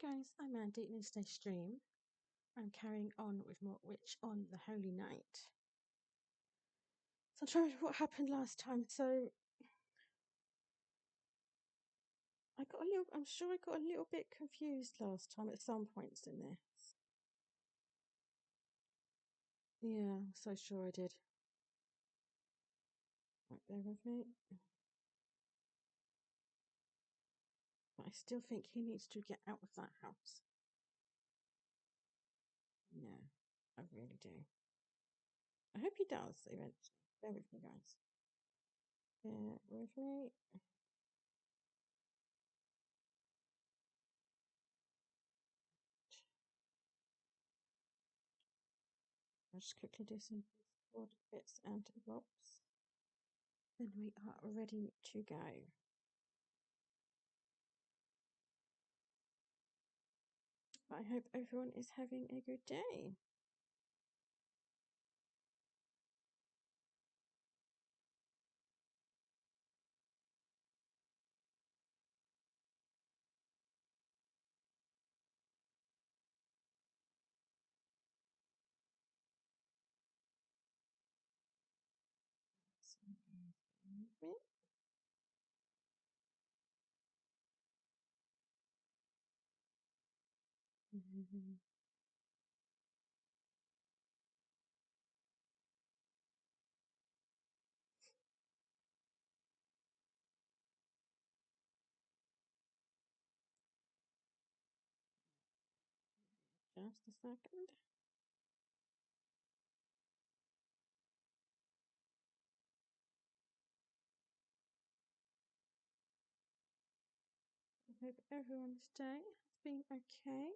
guys, I'm Andy and in today's stream I'm carrying on with more Witch on the Holy Night. So I'm trying to remember what happened last time. So I'm sure I got a little bit confused last time at some points in this. Yeah, I'm so sure I did. Right, bear with me. But I still think he needs to get out of that house. Yeah, I really do. I hope he does eventually. Bear with me, guys. Bear with me. I'll just quickly do some Discord bits and bobs. Then we are ready to go. I hope everyone is having a good day. Just a second. I hope everyone's day has been okay.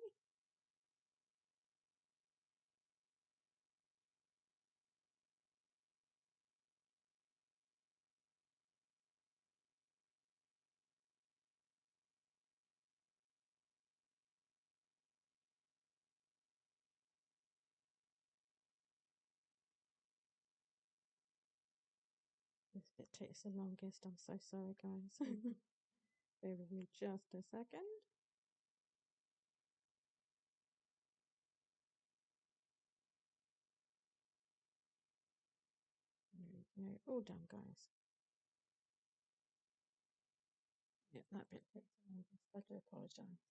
This bit takes the longest. I'm so sorry, guys. Bear with me just a second. There we go. All done, guys. Yeah, that bit takes the longest. I do apologise.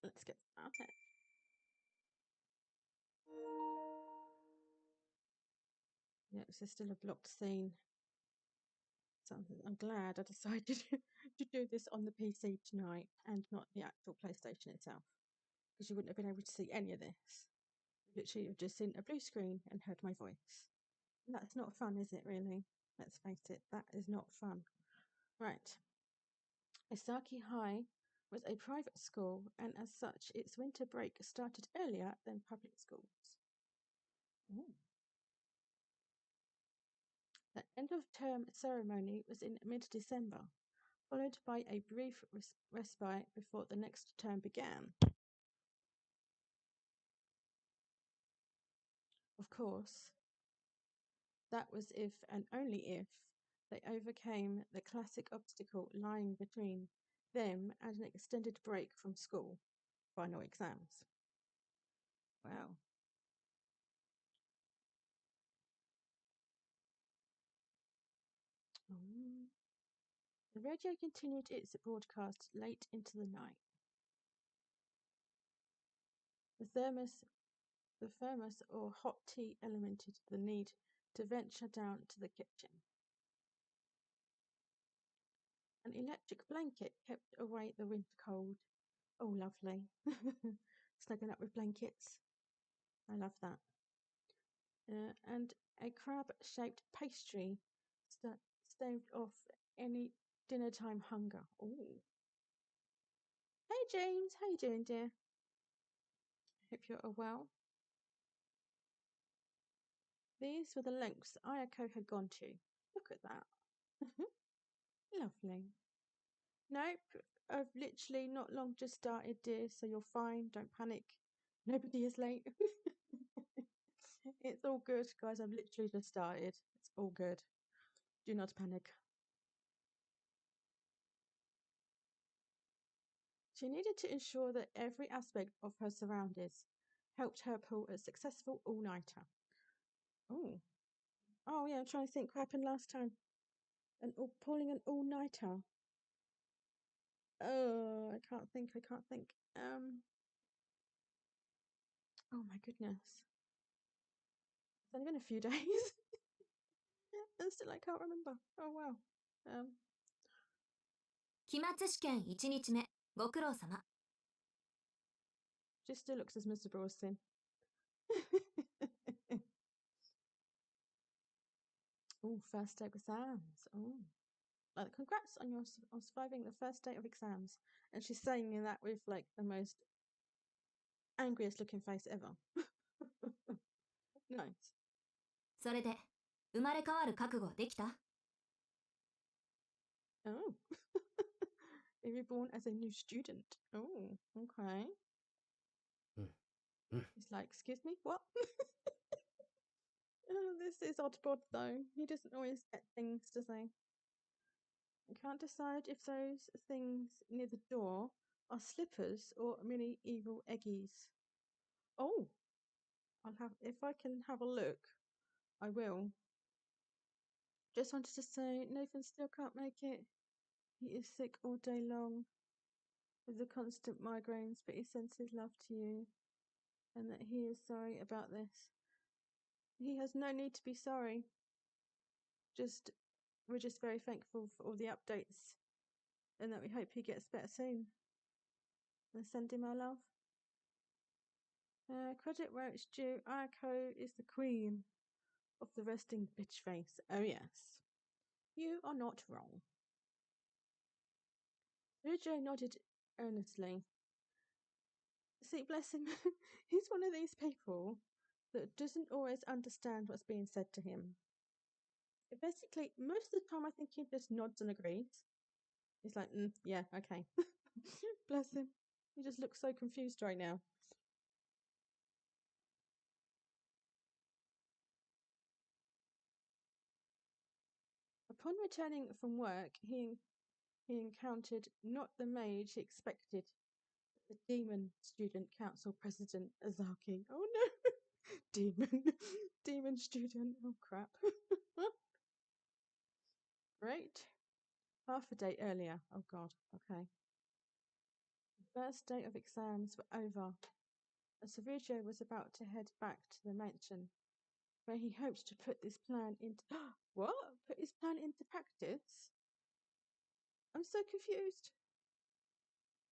Let's get started. Yeah, this is still a blocked scene. So I'm glad I decided to do this on the PC tonight and not the actual PlayStation itself, because you wouldn't have been able to see any of this. Literally, you've just seen a blue screen and heard my voice. And that's not fun, is it, really? Let's face it, that is not fun. Right. Isaki High was a private school, and as such, its winter break started earlier than public schools. Ooh. The end of term ceremony was in mid-December, followed by a brief respite before the next term began. Of course, that was if and only if they overcame the classic obstacle lying between them and an extended break from school, final exams. Wow. Oh. The radio continued its broadcast late into the night. The thermos or hot tea elemented the need to venture down to the kitchen. An electric blanket kept away the winter cold. Oh, lovely. Snuggling up with blankets. I love that. And a crab-shaped pastry staved off any dinner time hunger. Oh. Hey, James. How you doing, dear? Hope you're well. These were the lengths Ayako had gone to. Look at that. Lovely. Nope, I've literally not long just started, dear, so you're fine. Don't panic. Nobody is late. It's all good, guys. I've literally just started. It's all good. Do not panic. She needed to ensure that every aspect of her surroundings helped her pull a successful all-nighter. Oh yeah, I'm trying to think what happened last time. Pulling an all-nighter. Oh, I can't think. Oh my goodness. It's only been a few days. And still I can't remember. Oh wow. 期末試験1日目、ご苦労様。 She still looks as miserable as sin. Oh, first day of exams. Oh, like congrats on on surviving the first day of exams. And she's saying that with like the most angriest looking face ever. Nice. それで、生まれ変わる覚悟できた？ Oh. Be reborn as a new student. Oh, okay. He's like, excuse me, what? Oh, this is Oddbod though. He doesn't always get things to say. I can't decide if those things near the door are slippers or mini evil eggies. Oh, if I can have a look, I will. Just wanted to say Nathan still can't make it. He is sick all day long with the constant migraines, but he sends his love to you and that he is sorry about this. He has no need to be sorry. We're just very thankful for all the updates and that we hope he gets better soon. And send him our love. Credit where it's due. Ayako is the queen of the resting bitch face. Oh yes. You are not wrong. Ryujo nodded earnestly. See, bless him, he's one of these people that doesn't always understand what's being said to him. Basically, most of the time I think he just nods and agrees. He's like, yeah, okay. Bless him. He just looks so confused right now. Upon returning from work, he encountered not the mage he expected, the demon student council president Azaki. Oh no! Demon student. Oh crap. Great. Half a day earlier. Oh god. Okay. The first day of exams were over. Savujo was about to head back to the mansion, where he hoped to put this plan into what? Put his plan into practice? I'm so confused.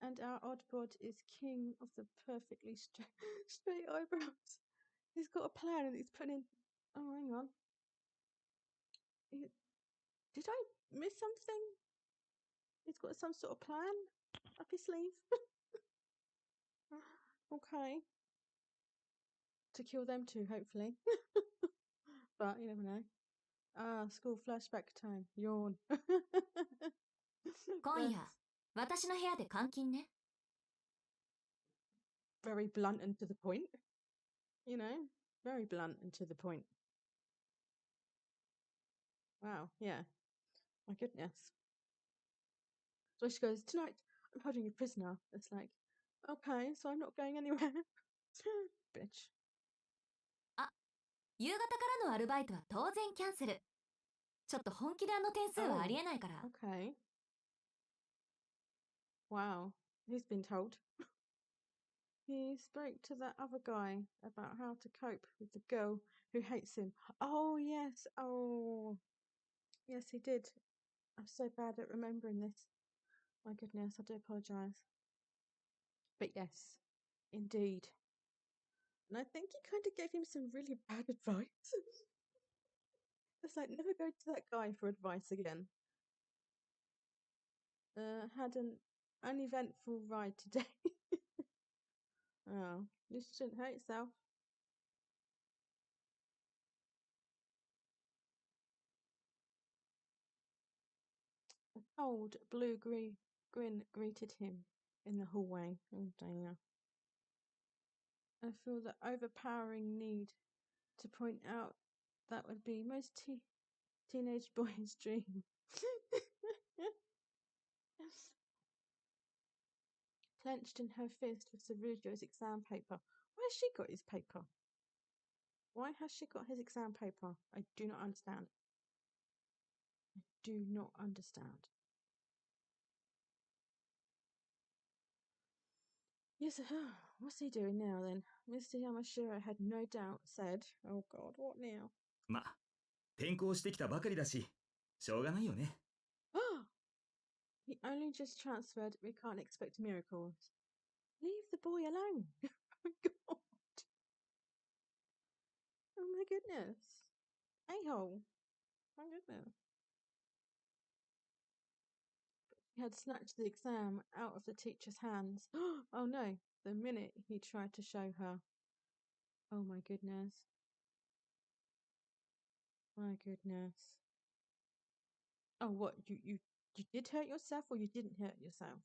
And our Oddbod is king of the perfectly straight eyebrows. He's got a plan and he's putting in. Oh, hang on. Did I miss something? He's got some sort of plan up his sleeve. Okay. To kill them too, hopefully. But you never know. School flashback time. Yawn. 今夜、私の部屋で監禁ね。 Very blunt and to the point. You know, very blunt and to the point. Wow, yeah. My goodness. So she goes, tonight I'm holding you prisoner. It's like, okay, so I'm not going anywhere. Bitch. あ、夕方からのアルバイトは当然キャンセル。ちょっと本気であの点数はありえないから。Okay. Wow. He's been told. He spoke to that other guy about how to cope with the girl who hates him. Oh, yes. Oh. Yes, he did. I'm so bad at remembering this. My goodness, I do apologise. But yes, indeed. And I think he kind of gave him some really bad advice. It's like, never go to that guy for advice again. Had an uneventful ride today. Oh, you shouldn't hurt yourself. A cold blue grin greeted him in the hallway. Oh dear. I feel the overpowering need to point out that would be most teenage boy's dream. clenched in her fist was Sarujo's exam paper. Why has she got his paper? Why has she got his exam paper? I do not understand. I do not understand. Yes, what's he doing now then? Mr. Yamashiro had no doubt said, oh God, what now? ま、転校してきたばかりだし、しょうがないよね。He only just transferred. We can't expect miracles. Leave the boy alone. Oh God. Oh my goodness. A-hole. My goodness. He had snatched the exam out of the teacher's hands. Oh no, the minute he tried to show her. Oh my goodness. My goodness. Oh, what? You did hurt yourself or you didn't hurt yourself?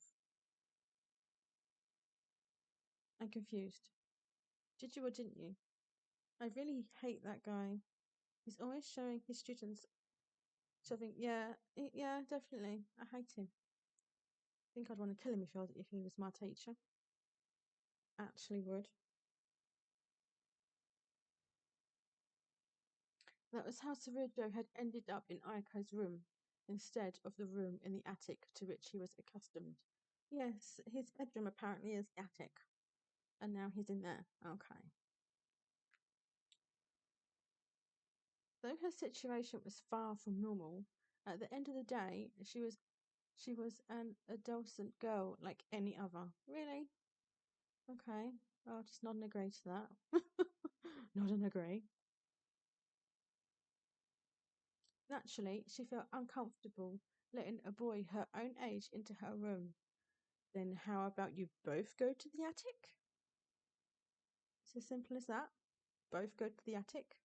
I'm confused. Did you or didn't you? I really hate that guy. He's always showing his students something. Yeah, definitely. I hate him. I think I'd want to kill him if he was my teacher. Actually would. That was how Sarujo had ended up in Ayako's room, instead of the room in the attic to which he was accustomed. Yes, his bedroom apparently is the attic. And now he's in there. Okay. Though her situation was far from normal, at the end of the day, she was an adolescent girl like any other. Really? Okay. I'll just nod and agree to that. Nod and agree. Naturally, she felt uncomfortable letting a boy her own age into her room. Then how about you both go to the attic? It's as simple as that. Both go to the attic.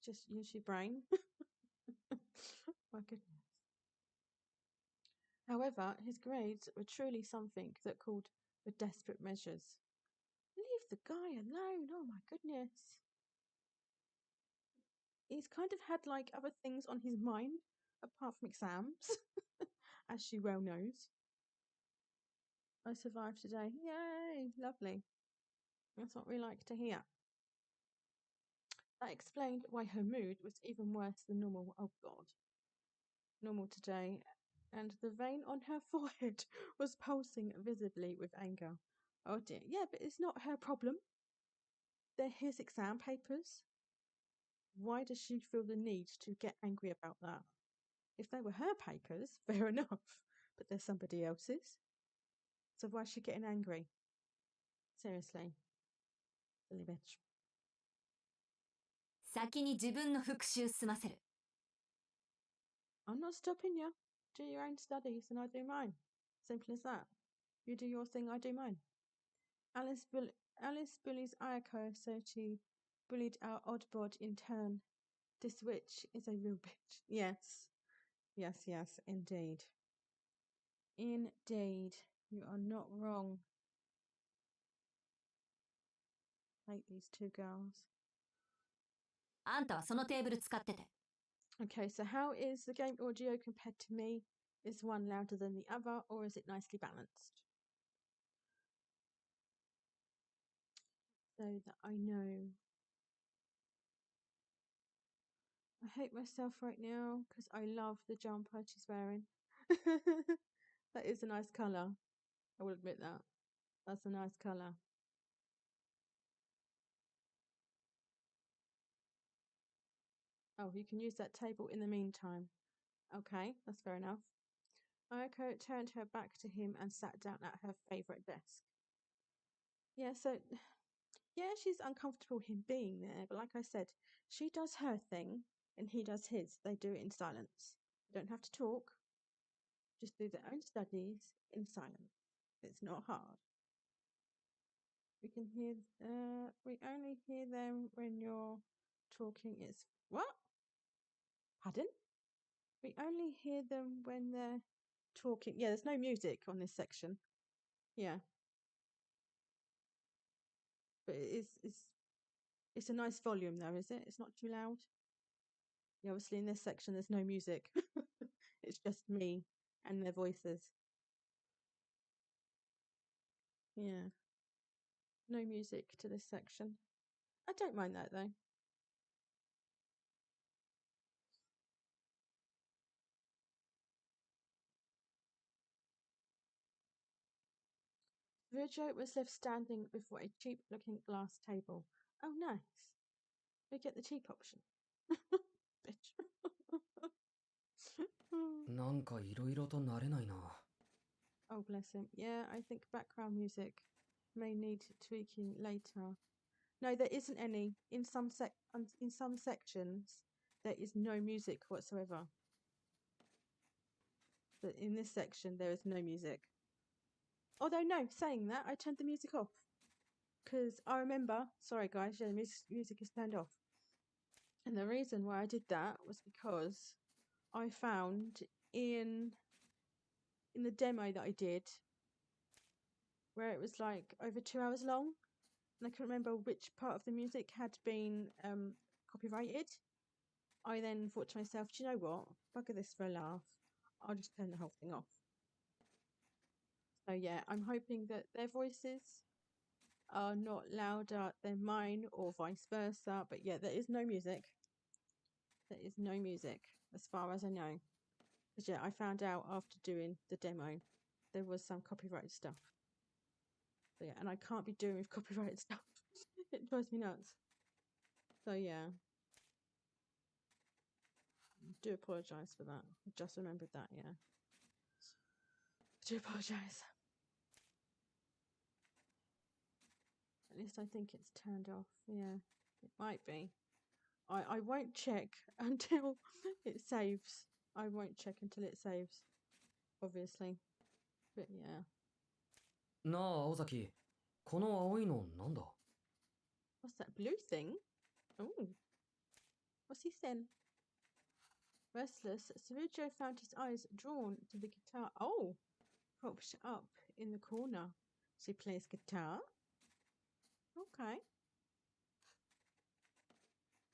Just use your brain. My goodness. However, his grades were truly something that called for desperate measures. Leave the guy alone. Oh my goodness. He's kind of had like other things on his mind apart from exams, as she well knows. I survived today. Yay, lovely. That's what we like to hear. That explained why her mood was even worse than normal. Oh God. Normal today. And the vein on her forehead was pulsing visibly with anger. Oh dear. Yeah, but it's not her problem. They're his exam papers. Why does she feel the need to get angry about that? If they were her papers, fair enough. But they're somebody else's. So why is she getting angry? Seriously. Silly bitch. 先に自分の復習済ませる。 I'm not stopping you. Do your own studies and I do mine. Simple as that. You do your thing, I do mine. Alice bullies Ayako, so she bullied our odd bod in turn. This witch is a real bitch. Yes. Yes, indeed. Indeed. You are not wrong. Hate these two girls. あんたはそのテーブル使ってて。 Okay, so how is the game audio compared to me? Is one louder than the other, or is it nicely balanced? So that I know. I hate myself right now because I love the jumper she's wearing. That is a nice colour. I will admit that. That's a nice colour. Oh, you can use that table in the meantime. Okay, that's fair enough. Ayako turned her back to him and sat down at her favourite desk. Yeah, so, yeah, she's uncomfortable him being there, but like I said, she does her thing and he does his. They do it in silence. They don't have to talk. Just do their own studies in silence. It's not hard. We can hear, we only hear them when you're talking. It's what? Pardon? We only hear them when they're talking. Yeah, there's no music on this section. Yeah. But it's a nice volume though, is it? It's not too loud. Yeah, obviously in this section there's no music. It's just me and their voices. Yeah. No music to this section. I don't mind that though. Virgil was left standing before a cheap-looking glass table. Oh, nice. We get the cheap option. Bitch. なんかいろいろと慣れないな。 Oh, bless him. Yeah, I think background music may need tweaking later. No, there isn't any. In some sections, there is no music whatsoever. But in this section, there is no music. Although, no, saying that, I turned the music off. Because I remember, sorry guys, yeah, the music is turned off. And the reason why I did that was because I found in the demo that I did, where it was like over 2 hours long, and I couldn't remember which part of the music had been copyrighted. I then thought to myself, do you know what? Bugger this for a laugh. I'll just turn the whole thing off. So yeah, I'm hoping that their voices are not louder than mine or vice versa. But yeah, there is no music. There is no music as far as I know. Because yeah, I found out after doing the demo there was some copyrighted stuff. So yeah, and I can't be doing with copyrighted stuff. It drives me nuts. So yeah. I do apologise for that. I just remembered that, yeah. I do apologise. At least I think it's turned off. Yeah, it might be. I won't check until it saves. I won't check until it saves, obviously. But yeah. なあ、青崎。この青いのなんだ？ What's that blue thing? Oh. What's he saying? Restless, Sarujo found his eyes drawn to the guitar. Oh! Propped up in the corner. So he plays guitar? Okay.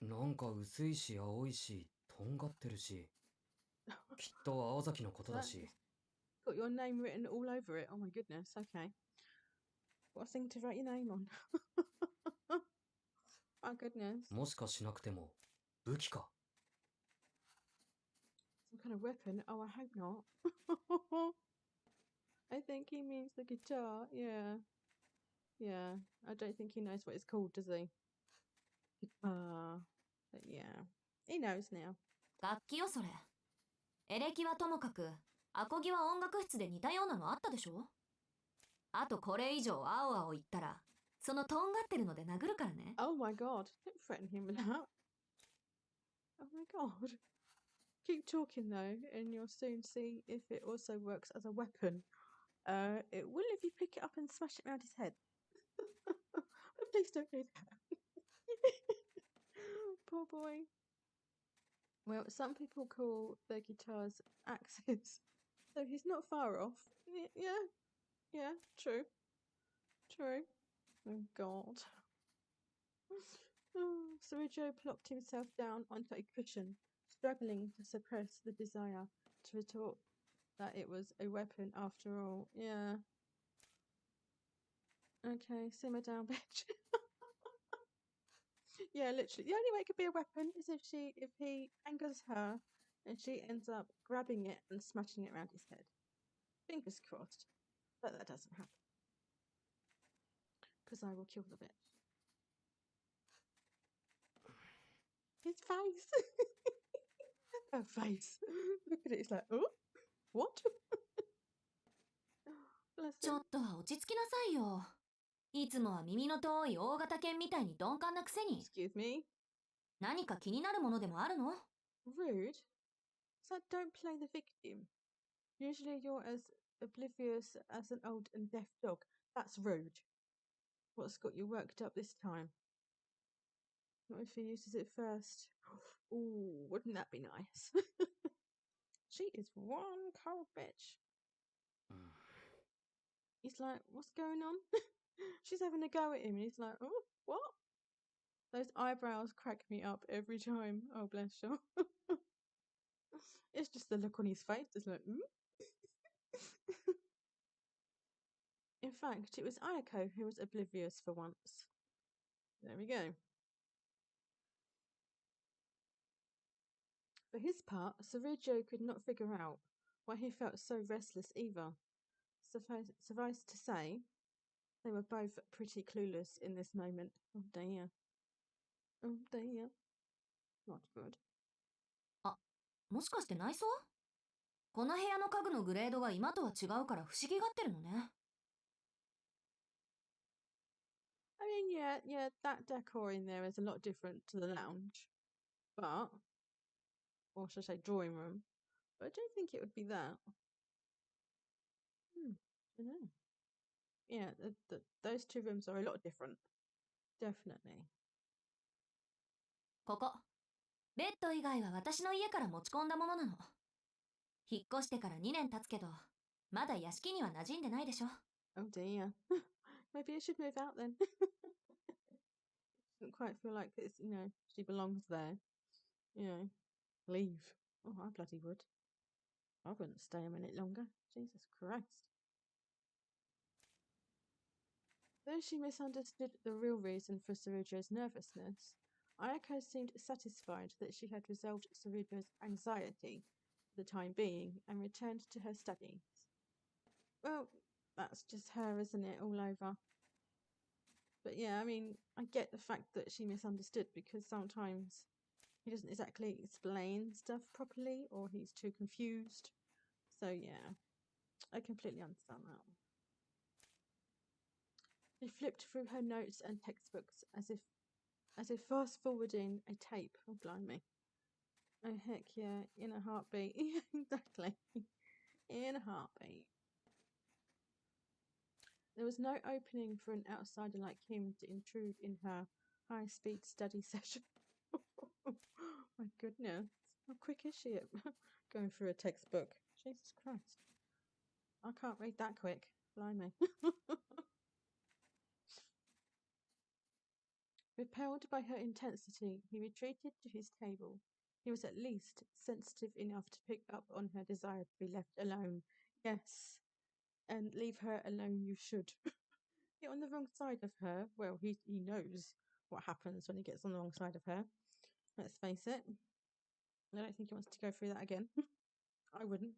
なんか薄いし青いし、とんがってるし。きっと青崎のことだし。 Got your name written all over it. Oh my goodness. Okay. What a thing to write your name on. Oh goodness. もしかしなくても、武器か。 Some kind of weapon? Oh, I hope not. I think he means the guitar. Yeah. Yeah. I don't think he knows what it's called, does he? Guitar. But yeah. He knows now. 楽器よそれ。エレキはともかく、アコギは音楽室で似たようなのあったでしょ？あとこれ以上青々言ったら、そのとんがってるので殴るからね。Oh my god. Don't threaten him with that. Oh my god. Keep talking though, and you'll soon see if it also works as a weapon. It will if you pick it up and smash it around his head. Please don't do that. Poor boy. Well, some people call their guitars axes, so he's not far off. Yeah, true. True. Oh god. Sarujo plopped himself down onto a cushion, struggling to suppress the desire to retort that it was a weapon after all. Yeah. Okay, simmer down, bitch. Yeah, literally. The only way it could be a weapon is if he angers her and she ends up grabbing it and smashing it around his head. Fingers crossed. But that doesn't happen. Because I will kill the bitch. His face. Her face. Look at it. It's like, oh, what? Bless ちょ him. っとは落ち着きなさいよ。いつもは耳の遠い大型犬みたいに鈍感なくせに。 Excuse me. 何か気になるものでもあるの？ Rude. So don't play the victim. Usually you're as oblivious as an old and deaf dog. That's rude. What's got you worked up this time? What if he uses it first? Ooh, wouldn't that be nice? She is one cold bitch. He's like, what's going on? She's having a go at him, and he's like, oh, what? Those eyebrows crack me up every time. Oh, bless you. It's just the look on his face. It's like, In fact, it was Ayako who was oblivious for once. There we go. For his part, Sarujo could not figure out why he felt so restless either. Suffice to say, they were both pretty clueless in this moment. Oh dear. Oh dear. Not good. もしかして内装？この部屋の家具のグレードが今とは違うから不思議がってるのね。I mean, yeah, that decor in there is a lot different to the lounge. But, or should I say drawing room. But I don't think it would be that. I don't know. Yeah, those two rooms are a lot different. Definitely. ここ。ベッド以外は私の家から持ち込んだものなの。引っ越してから2年経つけど、まだ屋敷には馴染んでないでしょ。Oh dear. Maybe I should move out then. Doesn't quite feel like it's, she belongs there. Leave. Oh, I bloody would. I wouldn't stay a minute longer. Jesus Christ. Though she misunderstood the real reason for Sarujo's nervousness, Ayako seemed satisfied that she had resolved Sarujo's anxiety for the time being and returned to her studies. Well, that's just her, isn't it, all over? But yeah, I mean, I get the fact that she misunderstood because sometimes he doesn't exactly explain stuff properly or he's too confused. So yeah, I completely understand that. She flipped through her notes and textbooks as if fast forwarding a tape. Oh blimey. Oh heck yeah, in a heartbeat. Exactly. In a heartbeat. There was no opening for an outsider like him to intrude in her high-speed study session. My goodness. How quick is she at going through a textbook? Jesus Christ. I can't read that quick. Blimey. Repelled by her intensity, he retreated to his table. He was at least sensitive enough to pick up on her desire to be left alone. Yes, and leave her alone you should. Get on the wrong side of her. Well, he knows what happens when he gets on the wrong side of her. Let's face it. I don't think he wants to go through that again. I wouldn't.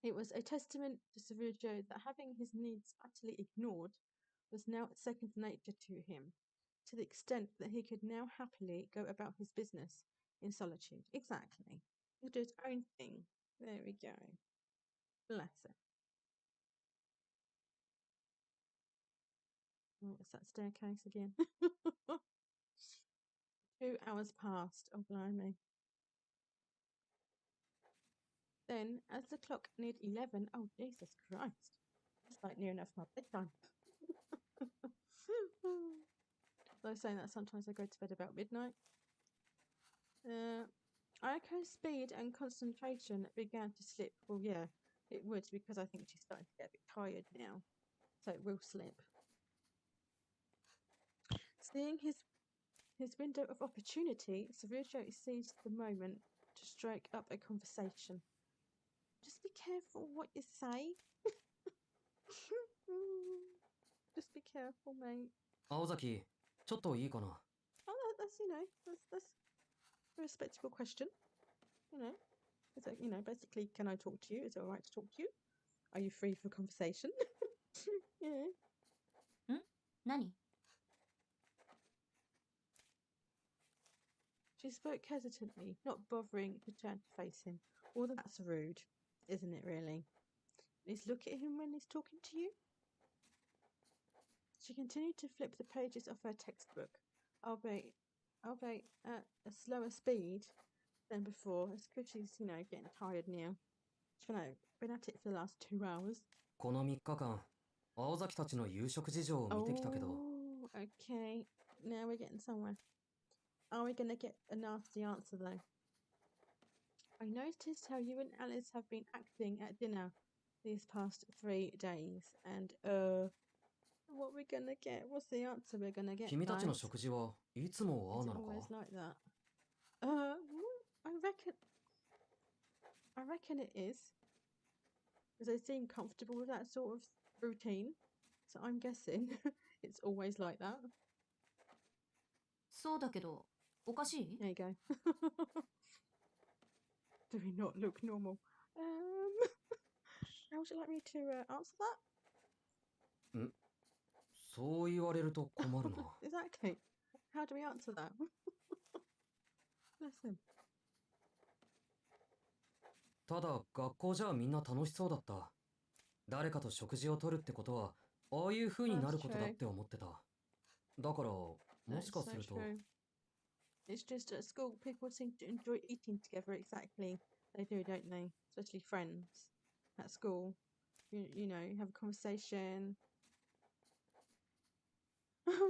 It was a testament to Sarujo that having his needs utterly ignored was now second nature to him, to the extent that he could now happily go about his business in solitude. Exactly. He'll do his own thing. There we go. Bless him. Oh, it's that staircase again. 2 hours passed. Oh, blimey. Then, as the clock neared 11, oh, Jesus Christ. That's like near enough my bedtime. Though saying that sometimes I go to bed about midnight. Ayako's speed and concentration began to slip. Well, yeah, it would because I think she's starting to get a bit tired now. So it will slip. Seeing his window of opportunity, Sarujo seized the moment to strike up a conversation. Just be careful what you say. Just be careful, mate. 青崎、ちょっといいかな。 Oh, that's a respectable question. It's like, basically, can I talk to you? Is it all right to talk to you? Are you free for conversation? Yeah. 何？ She spoke hesitantly, not bothering to turn to face him. Well, that's rude, isn't it, really? At least look at him when he's talking to you. She continued to flip the pages of her textbook, albeit at a slower speed than before. It's good she's, getting tired now. She's been at it for the last 2 hours. この3日間、青崎たちの夕食事情を見てきたけど。 Oh, okay. Now we're getting somewhere. Are we going to get a nasty answer, though? I noticed how you and Alice have been acting at dinner these past 3 days, and, what we're going to get? What's the answer we're going to get, 君たちの guys? 食事はいつもああ Is な it のか always like that? I reckon it is. Because they seem comfortable with that sort of routine. So I'm guessing it's always like that. そうだけど、おかしい？ There you go. Do we not look normal? How would you like me to answer that? そう言われると困るな。Exactly. How do we answer that? Bless him. ただ、学校じゃみんな楽しそうだった。誰かと食事をとるってことは、ああいう風になることだって思ってた。だから、も That's しか so すると、 true. It's just at school, people seem to enjoy eating together. Exactly. They do, don't they? Especially friends at school. You know, you have a conversation.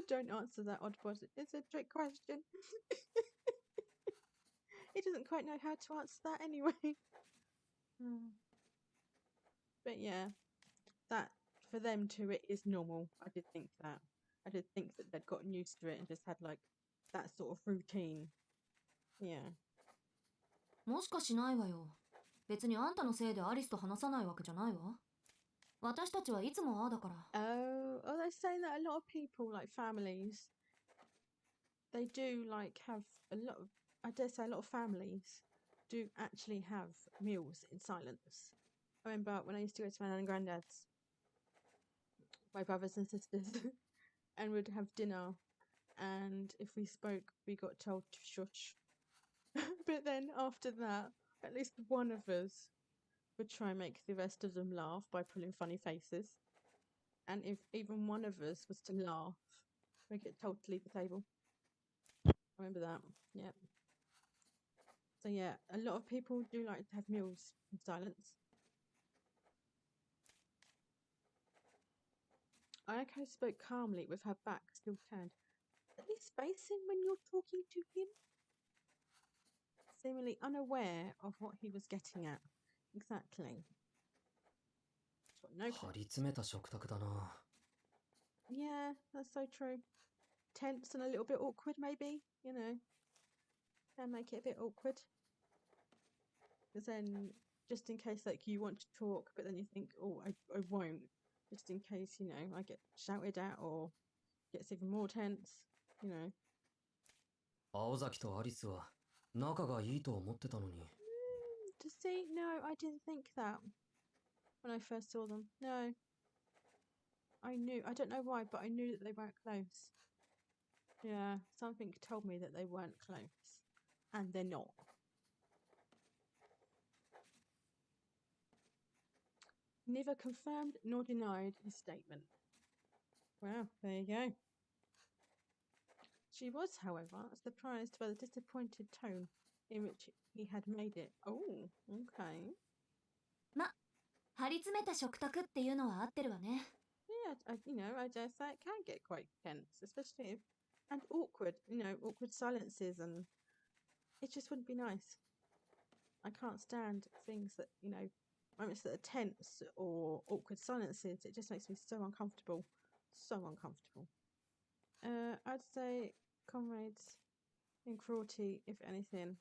Don't answer that, Oddbot. It's a trick question. He doesn't quite know how to answer that anyway. But yeah, that for them too, it is normal. I did think that. I did think that they'd gotten used to it and just had like that sort of routine. Yeah. もしかしないわよ。別にあんたのせいでアリスと話さないわけじゃないわ。私たちはいつもああだから。Oh, they're saying that a lot of people, like families, they do like have a lot of, I dare say a lot of families do actually have meals in silence. I remember when I used to go to my nan and granddad's, my brothers and sisters, and we'd have dinner, and if we spoke, we got told to shush. But then after that, at least one of us would try and make the rest of them laugh by pulling funny faces. And if even one of us was to laugh, we get told to leave the table. I remember that. Yeah. So yeah, a lot of people do like to have meals in silence. Ayako spoke calmly with her back still turned. At least face him when you're talking to him. Seemingly unaware of what he was getting at. Exactly. Got no 張り詰めた食卓だな。 Yeah, that's so true. Tense and a little bit awkward, maybe. You know, can make it a bit awkward. Because then, just in case, like you want to talk, but then you think, oh, I won't. Just in case, you know, I get shouted at or gets even more tense. You know. 青崎とアリスは仲がいいと思ってたのに。To see, no, I didn't think that when I first saw them. No. I knew. I don't know why, but I knew that they weren't close. Yeah, something told me that they weren't close, and they're not. Neither confirmed nor denied his statement. Wow, there you go. She was, however, surprised by the disappointed tone in which he had made it. Oh, okay. ま、張り詰めた食卓っていうのは合ってるわね。Yeah, you know, I dare say it can get quite tense, especially if, and awkward, you know, awkward silences, and it just wouldn't be nice. I can't stand things that, you know, moments that are tense or awkward silences. It just makes me so uncomfortable. So uncomfortable. I'd say comrades in cruelty, if anything.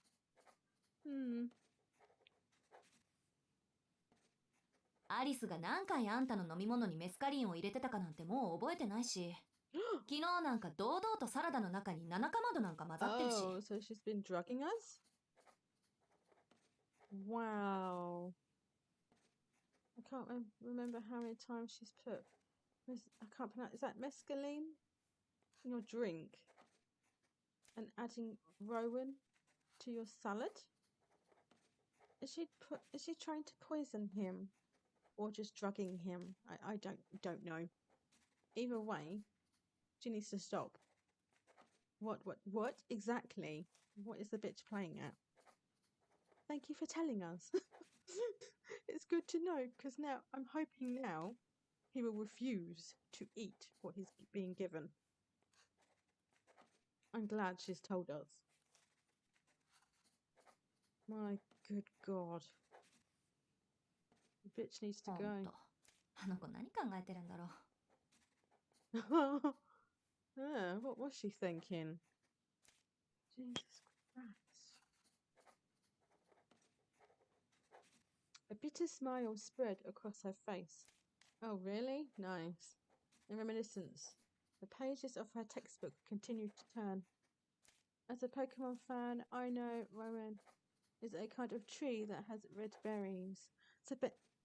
アリスが何回あんたの飲み物にメスカリンを入れてたかなんてもう覚えてないし。昨日なんか堂々とサラダの中に7かまどなんか混ざってるし。Oh, so she's been drugging us? Wow. I can't remember how many times she's put. I can't pronounce. Is that mescaline in your drink? And adding Rowan to your salad? Is she trying to poison him, or just drugging him? I don't know. Either way, she needs to stop. What exactly? What is the bitch playing at? Thank you for telling us. It's good to know, because now I'm hoping now he will refuse to eat what he's being given. I'm glad she's told us. My good God. The bitch needs to ほん go. と。あの子何考えてるんだろう。Yeah, what was she thinking? Jesus Christ. A bitter smile spread across her face. Oh, really? Nice. In reminiscence, the pages of her textbook continued to turn. As a Pokemon fan, I know Rowan is a kind of tree that has red berries.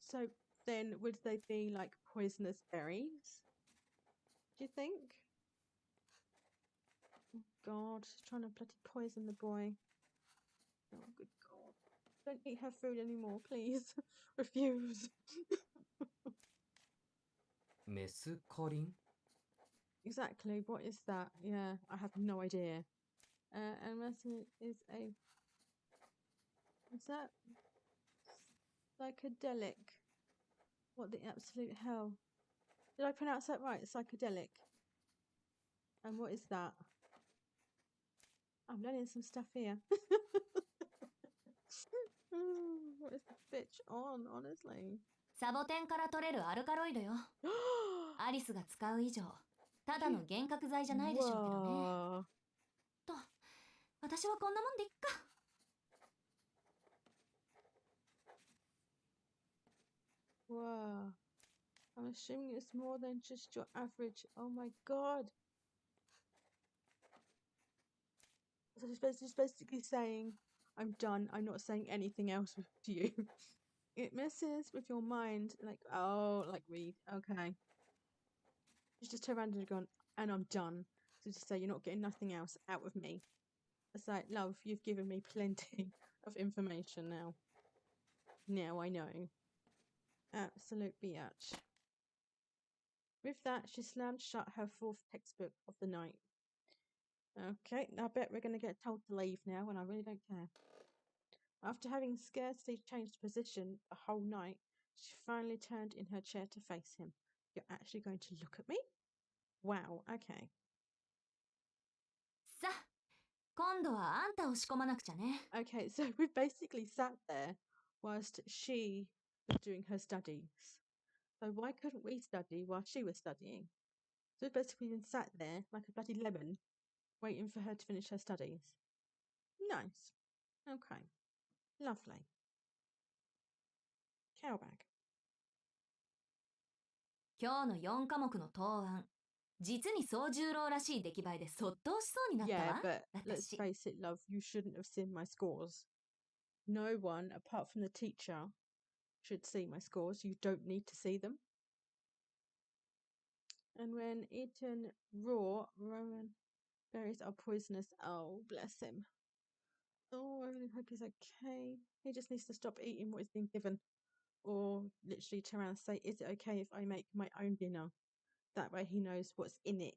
So then would they be like poisonous berries? Do you think? Oh God, she's trying to bloody poison the boy. Oh good God. Don't eat her food anymore, please. Refuse. メスカリン Exactly, what is that? Yeah, I have no idea. And Mesmer is a... Is that psychedelic? What the absolute hell? Did I pronounce that right? Psychedelic. And what is that? I'm learning some stuff here. What is this bitch on, honestly? サボテンから取れるアルカロイドよ。アリスが使う以上、ただの幻覚剤じゃないでしょうけどね。 Whoa. と、私はこんなもんでいっか。 Whoa. I'm assuming it's more than just your average. Oh my God. So she's basically saying, I'm done. I'm not saying anything else to you. It messes with your mind. Like, oh, like read. Okay. She's just turned around and gone, and I'm done. So just say, you're not getting nothing else out of me. It's like, love, you've given me plenty of information now. Now I know. Absolute biatch. With that, she slammed shut her fourth textbook of the night. Okay, I bet we're going to get told to leave now, and I really don't care. After having scarcely changed position the whole night, she finally turned in her chair to face him. You're actually going to look at me? Wow, okay. さあ、今度はあんたを仕込まなくちゃね。 Okay, so we basically sat there whilst she was doing her studies. So why couldn't we study while she was studying? So we've basically been sat there like a bloody lemon, waiting for her to finish her studies. Nice. Okay. Lovely. Cowbag. 今日の4科目の答案。実に総十郎らしい出来栄えでそっとしそうになった Yeah, わ。 but let's 私。 face it, love, you shouldn't have seen my scores. No one, apart from the teacher, should see my scores. You don't need to see them. And when eaten raw, Rowan berries are poisonous. Oh, bless him. Oh, I really hope he's okay. He just needs to stop eating what is being given. Or literally turn around and say, is it okay if I make my own dinner? That way he knows what's in it.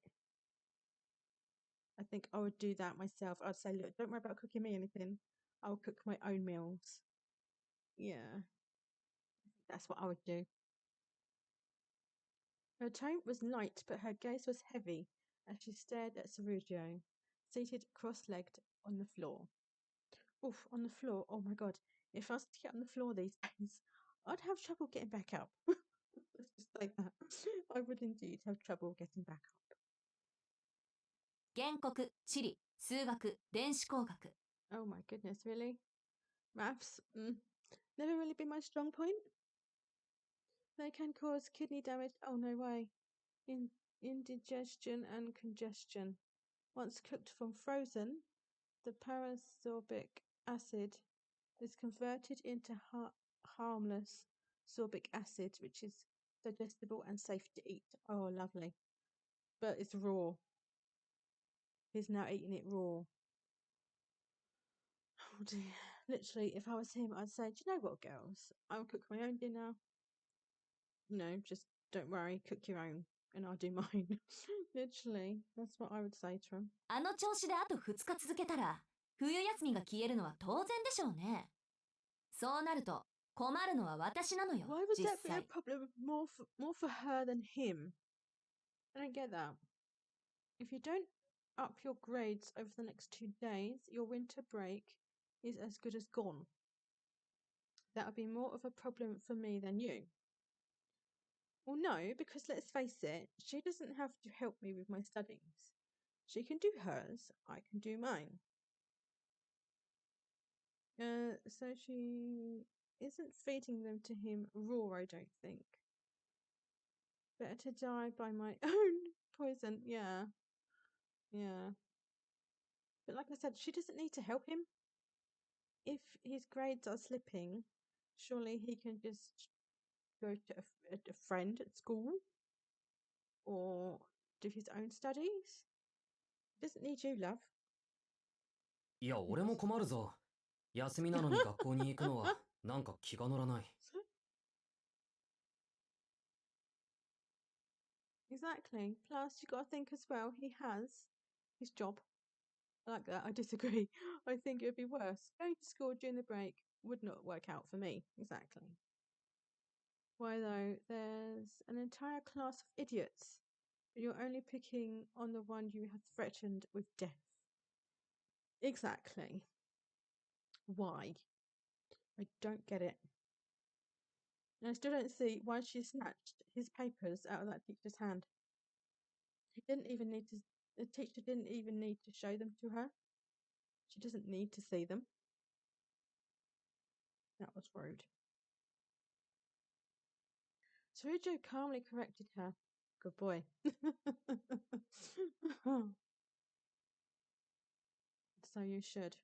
I think I would do that myself. I'd say, look, don't worry about cooking me anything. I'll cook my own meals. Yeah. That's what I would do. Her tone was light, but her gaze was heavy as she stared at Cerugio, seated cross-legged on the floor. Oof, on the floor. Oh my God. If I was to get on the floor these days, I'd have trouble getting back up. Let's just say that. I would indeed have trouble getting back up. 原告、地理、数学、電子工学。 Oh my goodness, really? Maths? Never really been my strong point. They can cause kidney damage. Oh, no way. Indigestion and congestion. Once cooked from frozen, the parasorbic acid is converted into harmless sorbic acid, which is digestible and safe to eat. Oh, lovely. But it's raw. He's now eating it raw. Oh dear. Literally, if I was him, I'd say, do you know what, girls? I'll cook my own dinner. Just don't worry, cook your own, and I'll do mine. Literally, that's what I would say to him. あの調子であと2日続けたら、冬休みが消えるのは当然でしょうね。そうなると、困るのは私なのよ、 Why would 実 that be a 際。 problem more for her than him? I don't get that. If you don't up your grades over the next 2 days, your winter break is as good as gone. That would be more of a problem for me than you. Well, no, because let's face it, she doesn't have to help me with my studies. She can do hers, I can do mine. So she isn't feeding them to him raw, I don't think. Better to die by my own poison. Yeah. Yeah. But like I said, she doesn't need to help him. If his grades are slipping, surely he can just go to a friend at school or do his own studies. He doesn't need you, love. いや、俺も困るぞ。休みなのに学校に行くのは、なんか気が乗らない。Exactly. Plus, you got to think as well, he has his job. I like that. I disagree. I think it would be worse. Going to school during the break would not work out for me. Exactly. Why though? There's an entire class of idiots, but you're only picking on the one you have threatened with death. Exactly. Why? I don't get it. And I still don't see why she snatched his papers out of that teacher's hand. He didn't even need to. The teacher didn't even need to show them to her. She doesn't need to see them. That was rude. Tsurujo calmly corrected her. Good boy. So you should.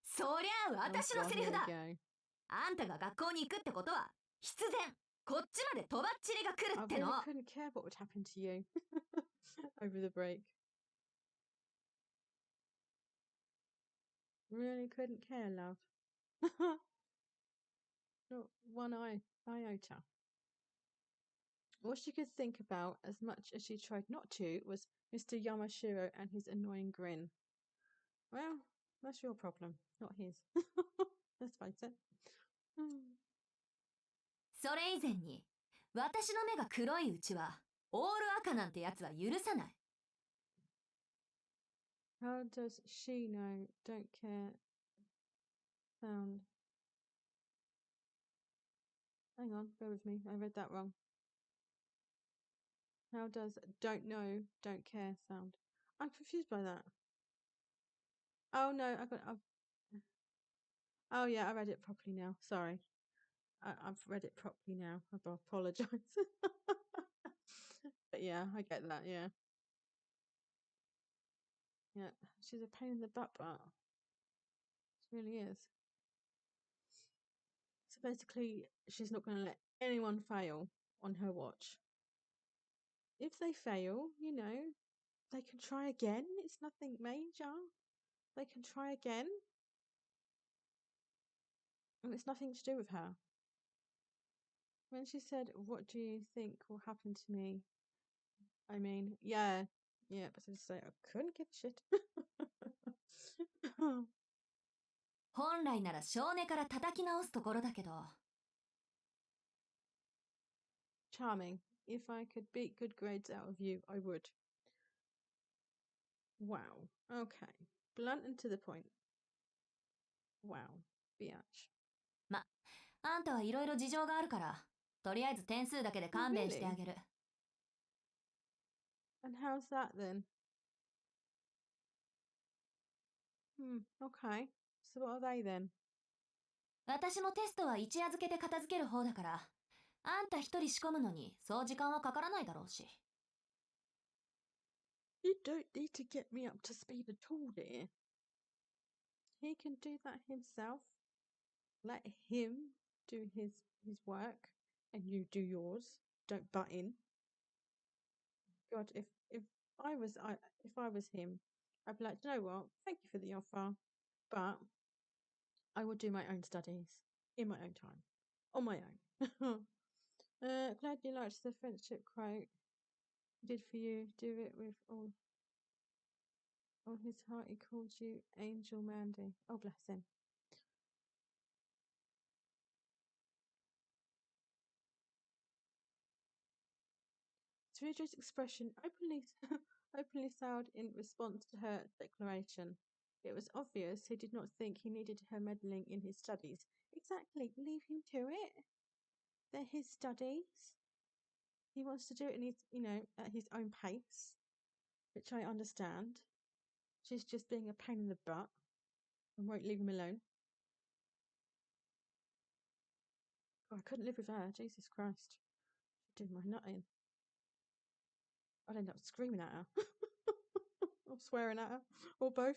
そりゃあ Oh 私の God, セリ here フ we だ。 go. あんたが学校に行くってことは必然こっちまでとばっちりが来る I って really の。 couldn't care what would happen to you over the break. Really couldn't care, love. Not one iota. All she could think about, as much as she tried not to, was Mr. Yamashiro and his annoying grin. Well, that's your problem, not his. Let's face it. それ以前に私の目が黒いうちはオール赤なんてやつは許さない。 How does she know? Don't care. Sound. Hang on, bear with me. I read that wrong. How does don't know, don't care sound? I'm confused by that. Oh no, oh yeah, I read it properly now. Sorry. I've read it properly now. I apologise. But yeah, I get that, yeah. Yeah, she's a pain in the butt, but she really is. So basically, she's not going to let anyone fail on her watch. If they fail, you know, they can try again. It's nothing major. They can try again. And it's nothing to do with her. When she said, "What do you think will happen to me?" I mean, yeah, but to say I couldn't give a shit. 本来なら少年から叩き直すところだけど。 Charming. If I could beat good grades out of you, I would. Wow. Okay. Blunt and to the point. Wow. Biatch. ま、あんたはいろいろ事情があるから、とりあえず点数だけで勘弁してあげる。 And how's that then? Okay. So what are they then? 私もテストは一夜漬けで片付ける方だから、あんた一人仕込むのにそう時間はかからないだろうし。 You don't need to get me up to speed at all, dear. He can do that himself. Let him do his work and you do yours. Don't butt in. God, if I was him, I'd be like, you know what? Thank you for the offer, but I will do my own studies in my own time, on my own. Glad you liked the friendship quote. Did for you. Do it with all his heart. He called you Angel Mandy. Oh, bless him. Tsurujo's expression openly soured in response to her declaration. It was obvious he did not think he needed her meddling in his studies. Exactly, leave him to it. They're his studies. He wants to do it in his, at his own pace, which I understand. She's just being a pain in the butt and won't leave him alone. God, I couldn't live with her. Jesus Christ. She did my nutting. I'd end up screaming at her. or swearing at her. Or both.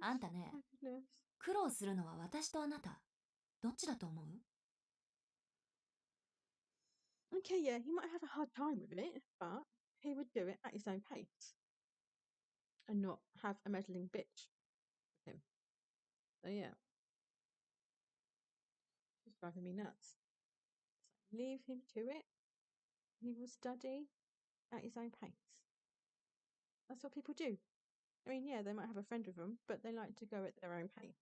あんたね、 My goodness. 苦労するのは私とあなた。どっちだと思う？ Okay, yeah, he might have a hard time with it, but he would do it at his own pace. And not have a meddling bitch with him. So yeah. It's driving me nuts. So leave him to it. He will study at his own pace. That's what people do. I mean, yeah, they might have a friend with them, but they like to go at their own pace.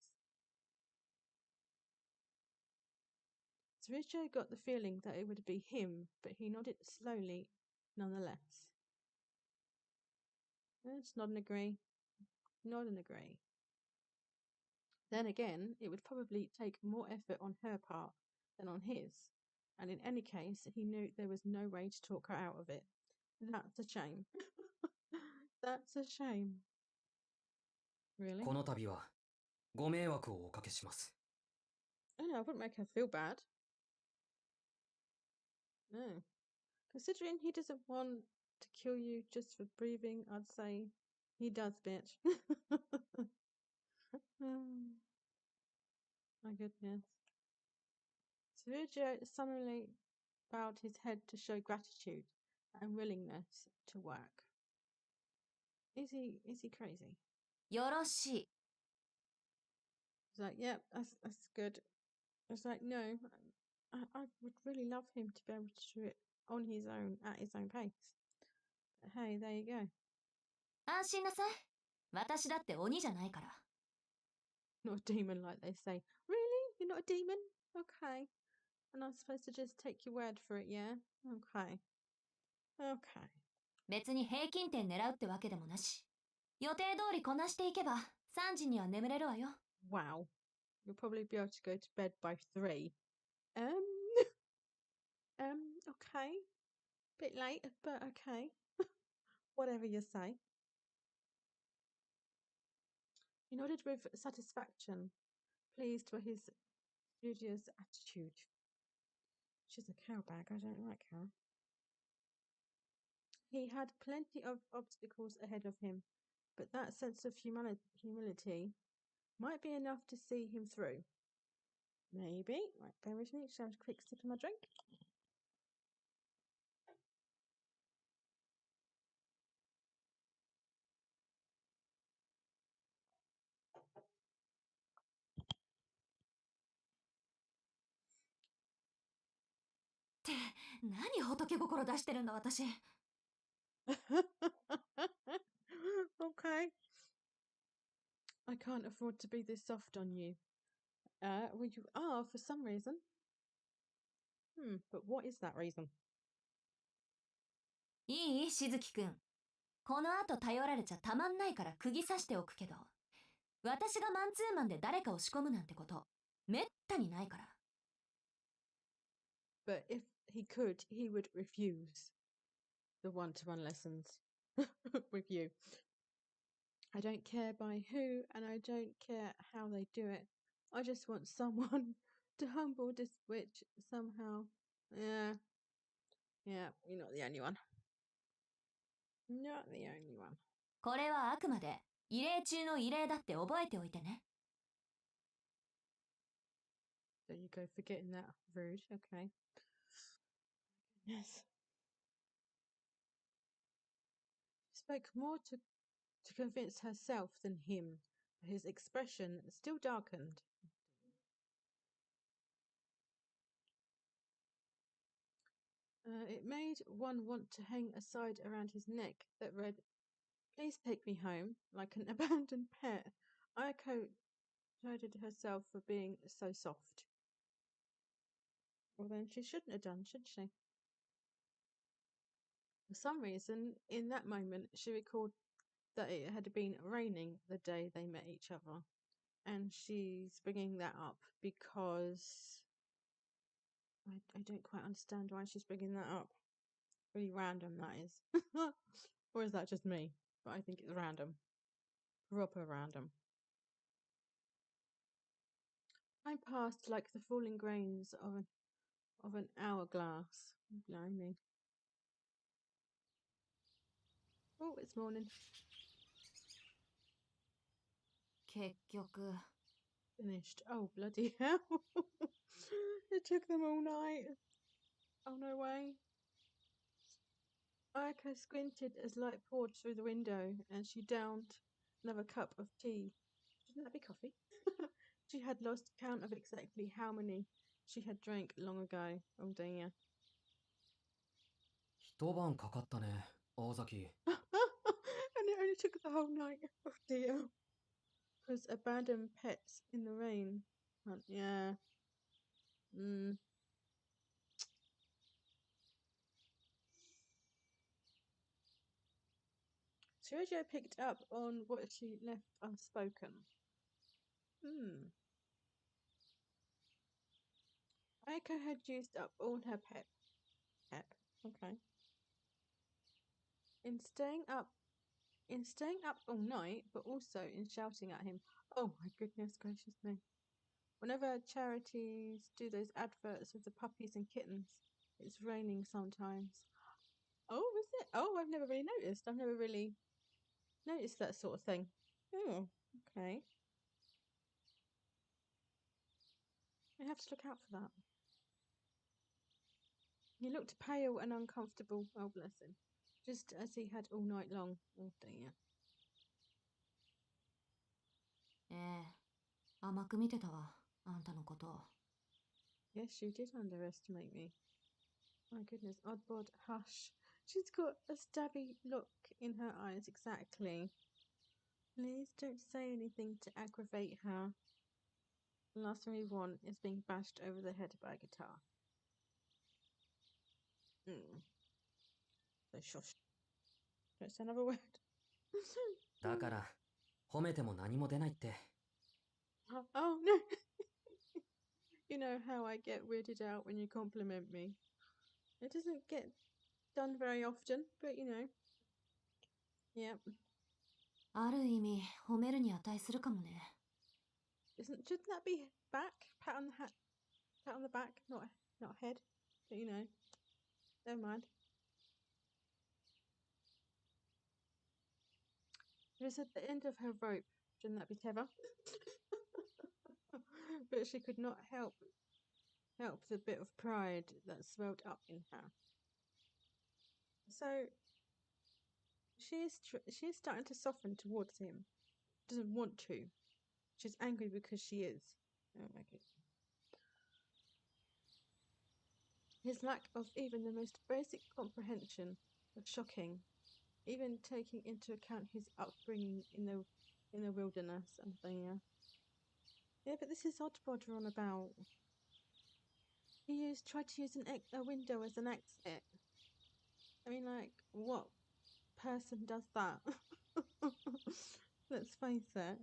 Sricho got the feeling that it would be him, but he nodded slowly nonetheless. Let's nod and agree. Nod and agree. Then again, it would probably take more effort on her part than on his. And in any case, he knew there was no way to talk her out of it. That's a shame. That's a shame. Really? この度はご迷惑をおかけします。 Oh no, I wouldn't make her feel bad. No. Considering he doesn't want to kill you just for breathing, I'd say he does, bitch. My goodness. Sergio suddenly bowed his head to show gratitude and willingness to work. Is he crazy? よろしい。 He's like, yep, that's good. I was like, no, I would really love him to be able to do it on his own, at his own pace. But hey, there you go. 安心なさい。私だって鬼じゃないから。 Not a demon like they say. Really? You're not a demon? Okay. And I'm supposed to just take your word for it, yeah? Okay. Okay. 別に平均点狙うってわけでもなし。予定通りこなしていけば3時には眠れるわよ。 Wow. You'll probably be able to go to bed by 3. Okay. Bit late, but okay. Whatever you say. He nodded with satisfaction, pleased for his studious attitude. She's a cowbag, I don't like her. He had plenty of obstacles ahead of him, but that sense of humility might be enough to see him through. Maybe. Right, bear with me, just have a quick sip of my drink.って何仏心出してるんだ私。 Okay. I can't afford to be this soft on you. Well, you are for some reason. But what is that reason? いいしずきくん。この後頼られちゃたまんないから釘刺しておくけど、私がマンツーマンで誰かを仕込むなんてことめったにないから。 But if he could, he would refuse the one-to-one lessons with you. I don't care by who, and I don't care how they do it. I just want someone to humble this witch somehow. Yeah, you're not the only one. Not the only one. これはあくまで異例中の異例だって覚えておいてね。 There you go, forgetting that. Rude, okay. Yes. She spoke more to convince herself than him, but his expression still darkened. It made one want to hang a side around his neck that read, "Please take me home," like an abandoned pet. Ayako chided herself for being so soft. Well, then she shouldn't have done, should she? For some reason, in that moment, she recalled that it had been raining the day they met each other. And she's bringing that up because I don't quite understand why she's bringing that up. Really random, that is. Or is that just me? But I think it's random. Proper random. I passed like the falling grains of an hourglass. Blimey. Oh, it's morning. 結局 Finished. Oh, bloody hell. It took them all night. Oh, no way. Ayaka squinted as light poured through the window and she downed another cup of tea. Shouldn't that be coffee? She had lost count of exactly how many she had drank long ago. Oh dear. 一晩かかったね、大崎。 And it only took the whole night. Oh dear. Because abandoned pets in the rain. Yeah. Sergio picked up on what she left unspoken. Aiko had used up all her pep. Okay. In staying up all night, but also in shouting at him. Oh my goodness gracious me. Whenever charities do those adverts of the puppies and kittens, it's raining sometimes. Oh, is it? Oh, I've never really noticed. I've never really noticed that sort of thing. Oh, okay. I have to look out for that. He looked pale and uncomfortable. Oh, bless him. Just as he had all night long. Oh, dear. ええ甘く見てたわあんたのことを Yes, you did underestimate me. My goodness, Oddbod, hush. She's got a stabby look in her eyes, exactly. Please don't say anything to aggravate her. The last thing we want is being bashed over the head by a guitar. So shush. Don't say another word. だから、褒めても何も出ないって。 Oh, no. You know how I get weirded out when you compliment me. It doesn't get done very often, but you know. Yep. ある意味褒めるに値するかもね Shouldn't that be back? Pat on the back, not head. But you know. Never mind. It was at the end of her rope. Shouldn't that be clever? But she could not help the bit of pride that swelled up in her. So she is starting to soften towards him. Doesn't want to. She's angry because she is. Oh my goodness. His lack of even the most basic comprehension was shocking, even taking into account his upbringing in the wilderness and thing. Yeah, but this is Oddbod on about. He tried to use a window as an exit. I mean, like, what person does that? Let's face it.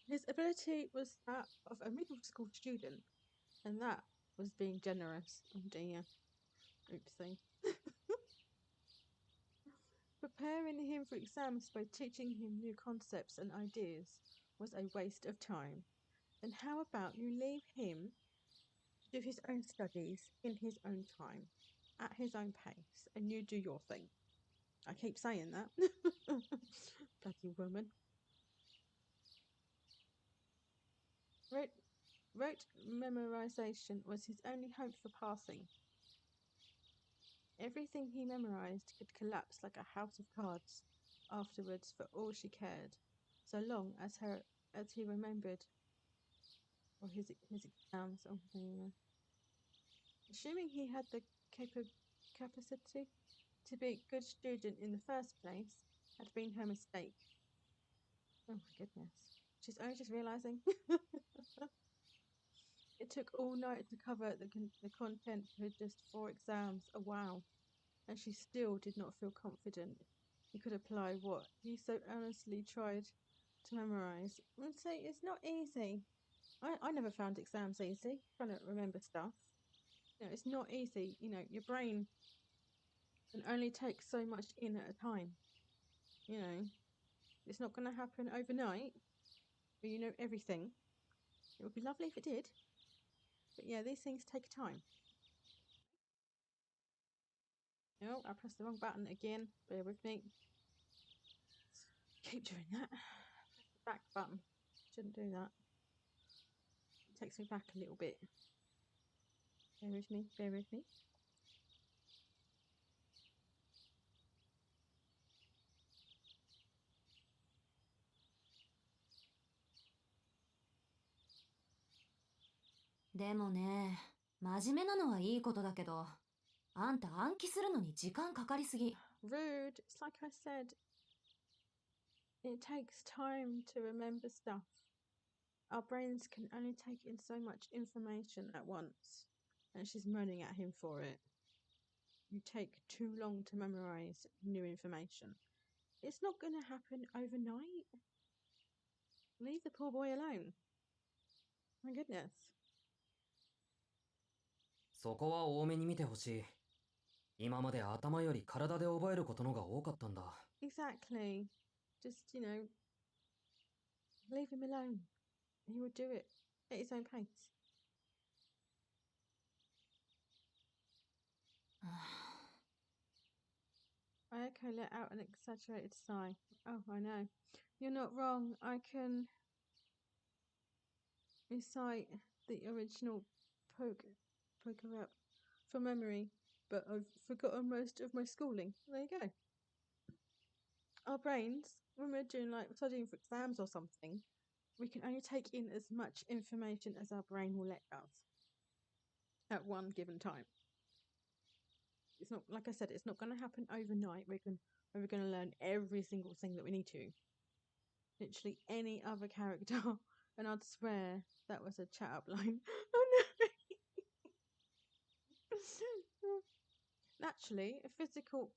His ability was that of a middle school student, and that was being generous. Oh dear. Oopsie. Preparing him for exams by teaching him new concepts and ideas was a waste of time. Then how about you leave him to do his own studies in his own time, at his own pace, and you do your thing? I keep saying that. Bloody woman. Rote memorization was his only hope for passing. Everything he memorized could collapse like a house of cards afterwards for all she cared, so long as he remembered or his exams. Oh, yeah. Assuming he had the capacity to be a good student in the first place had been her mistake. Oh my goodness. She's only just realizing. It took all night to cover the content for just 4 exams. Oh, wow. And she still did not feel confident he could apply what he so earnestly tried to memorize. I'd say it's not easy. I never found exams easy, trying to remember stuff. You know, it's not easy. You know, your brain can only take so much in at a time. You know, it's not going to happen overnight, but you know everything. It would be lovely if it did. But yeah, these things take time. Oh, I pressed the wrong button again. Bear with me. Keep doing that. Press the back button. Shouldn't do that. It takes me back a little bit. Bear with me. Bear with me.でもね、真面目なのはいいことだけど、あんた暗記するのに時間かかりすぎ。Rude. It's like I said. It takes time to remember stuff. Our brains can only take in so much information at once. And she's moaning at him for it. You take too long to memorize new information. It's not going to happen overnight. Leave the poor boy alone. My goodness. そこは多めに見てほしい。今まで頭より体で覚えることのが多かったんだ。Exactly. Just, leave him alone. He would do it at his own pace. Ayako let out an exaggerated sigh. Oh, I know. You're not wrong. I can recite the original poker up from memory, but I've forgotten most of my schooling. There you go. Our brains, when we're doing studying for exams or something, we can only take in as much information as our brain will let us at one given time. It's not, like I said, it's not going to happen overnight. We're going to learn every single thing that we need to. Literally any other character, and I'd swear that was a chat up line. Oh no! Naturally, physical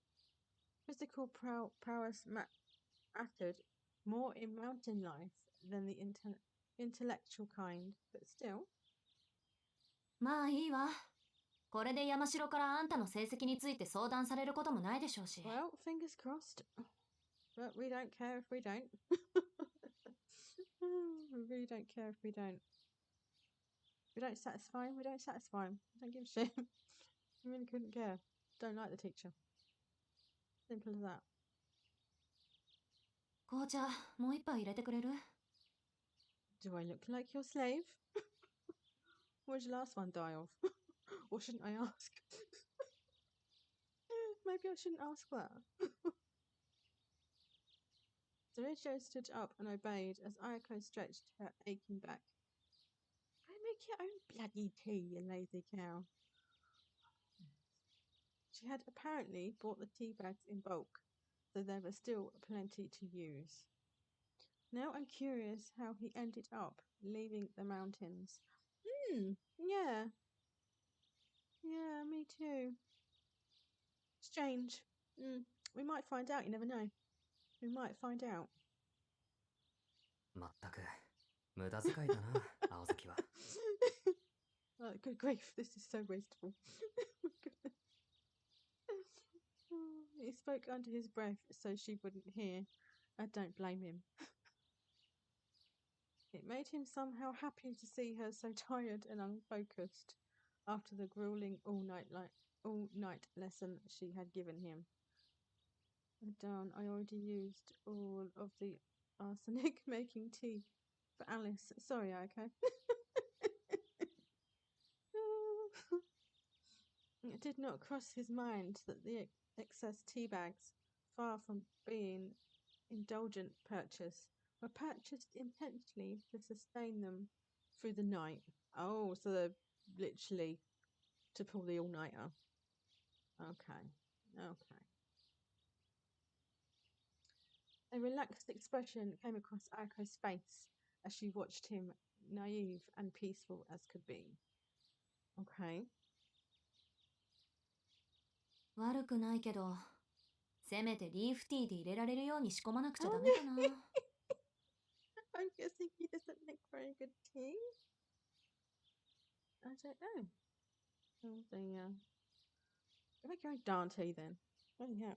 prowess mattered more in mountain life than the intellectual kind, but still. まあいいわ。これで山城からあんたの成績について相談されることもないでしょうし。Well, fingers crossed. But we don't care if we don't. We really don't care if we don't. We don't satisfy him, we don't satisfy him. Don't give a shit. We really couldn't care. Don't like the teacher. Simple as that. 紅茶、もう一杯入れてくれる？ Do I look like your slave? What did your last one die of? Or shouldn't I ask? Maybe I shouldn't ask that. Dorajo stood up and obeyed as Ayako stretched her aching back. Go make your own bloody tea, you lazy cow. She had apparently bought the tea bags in bulk, so there were still plenty to use. Now I'm curious how he ended up leaving the mountains. Yeah. Yeah, me too. Strange. We might find out, you never know. We might find out. まったく、無駄遣いだな、青崎は。Oh, good grief, this is so wasteful. He spoke under his breath so she wouldn't hear. I don't blame him. It made him somehow happy to see her so tired and unfocused after the grueling all-night lesson she had given him. Darn, I already used all of the arsenic making tea for Alice. Sorry, Ayako. It did not cross his mind that the excess tea bags, far from being indulgent purchase, were purchased intentionally to sustain them through the night. Oh, so they're literally to pull the all-nighter. Okay. A relaxed expression came across Aiko's face as she watched him, naive and peaceful as could be. Okay. 悪くないけど、せめてリーフティーで入れられるように仕込まなくちゃダメかな。I'm guessing he doesn't make very good tea. I don't know. Oh dear. Make your own darn tea then. Oh yeah.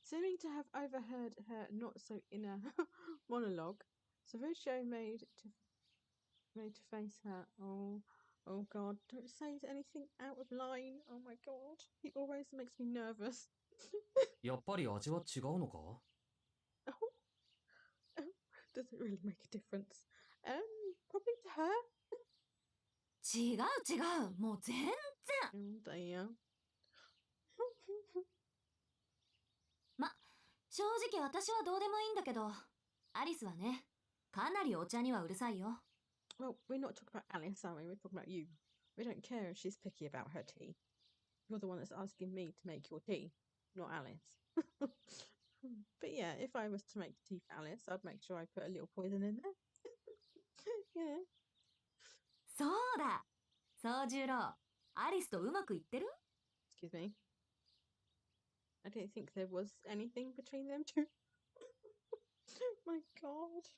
Seeming to have overheard her not so inner monologue, Sergio made to face her. Oh God! Don't say anything out of line. Oh my God! He always makes me nervous. やっぱり味は違うのか？ Oh, does it really make a difference? Probably to her. 違う違う、もう全然。 Oh dear. 正直私はどうでもいいんだけど、アリスはね、かなりお茶にはうるさいよ。Well, we're not talking about Alice, are we? We're talking about you. We don't care if she's picky about her tea. You're the one that's asking me to make your tea, not Alice. But yeah, if I was to make tea for Alice, I'd make sure I put a little poison in there. Yeah. そうだ、宗十郎、アリスとうまくいってる？ Excuse me. I didn't think there was anything between them two. My God.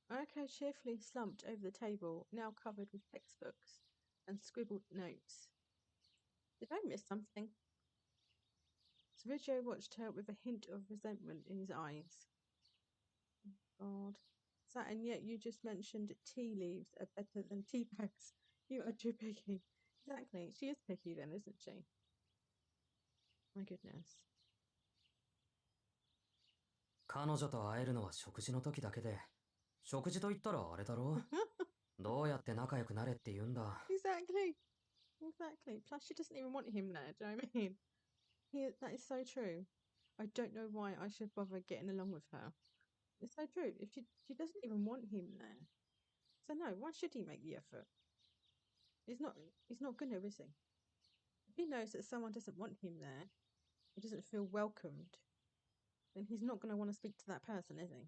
Ayako cheerfully slumped over the table, now covered with textbooks and scribbled notes. Did I miss something? Sergio watched her with a hint of resentment in his eyes. God. And yet you just mentioned tea leaves are better than tea bags. You are too picky. Exactly. She is picky then, isn't she? My goodness. 彼女と会えるのは食事の時だけで、食事と言ったらあれだろ？どうやって仲良くなれって言うんだ？ Exactly. Exactly. Plus, she doesn't even want him there. Do you know what I mean? That is so true. I don't know why I should bother getting along with her. It's so true. If she doesn't even want him there, so no, why should he make the effort? He's not gonna, is he? If he knows that someone doesn't want him there, he doesn't feel welcomed, then he's not gonna want to speak to that person, is he?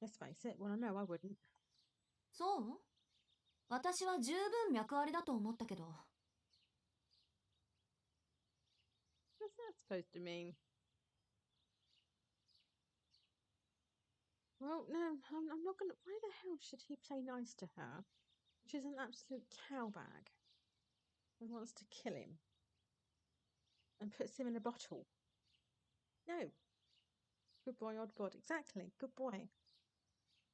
Let's face it. Well, I know I wouldn't. そう？私は十分脈ありだと思ったけど。 What's that supposed to mean? Well, no, I'm not gonna. Why the hell should he play nice to her? She's an absolute cowbag and wants to kill him and puts him in a bottle. No. Good boy, odd bod. Exactly. Good boy.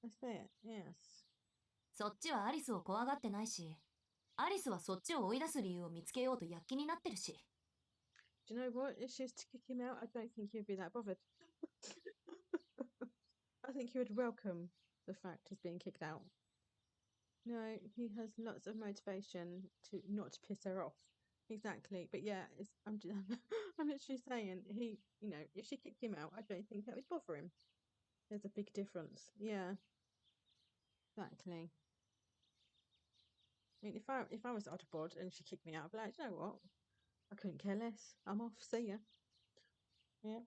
That's it. Yes. そっちはアリスを怖がってないし、アリスはそっちを追い出す理由を見つけようと躍起になってるし。 Do you know what? If she was to kick him out, I don't think he'd be that bothered. I think he would welcome the fact he's being kicked out. No, he has lots of motivation to not piss her off. Exactly. But yeah, I'm literally saying if she kicked him out, I don't think that would bother him. There's a big difference. Yeah. Exactly. I mean, if I was Otterbod and she kicked me out, I'd be like, you know what? I couldn't care less. I'm off. See ya. Yeah.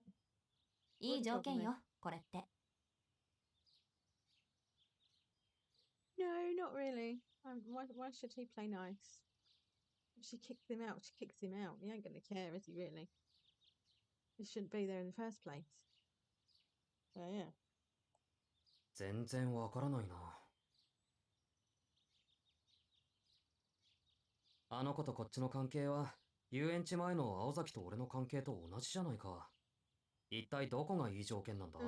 いい条件よ、これって。 No, not really. Why should he play nice? If she kicks him out, she kicks him out. He ain't gonna care, is he really? He shouldn't be there in the first place. So yeah. 全然わからないな。あの子とこっちの関係は、遊園地前の青崎と俺の関係と同じじゃないか。一体どこがいい条件なんだ？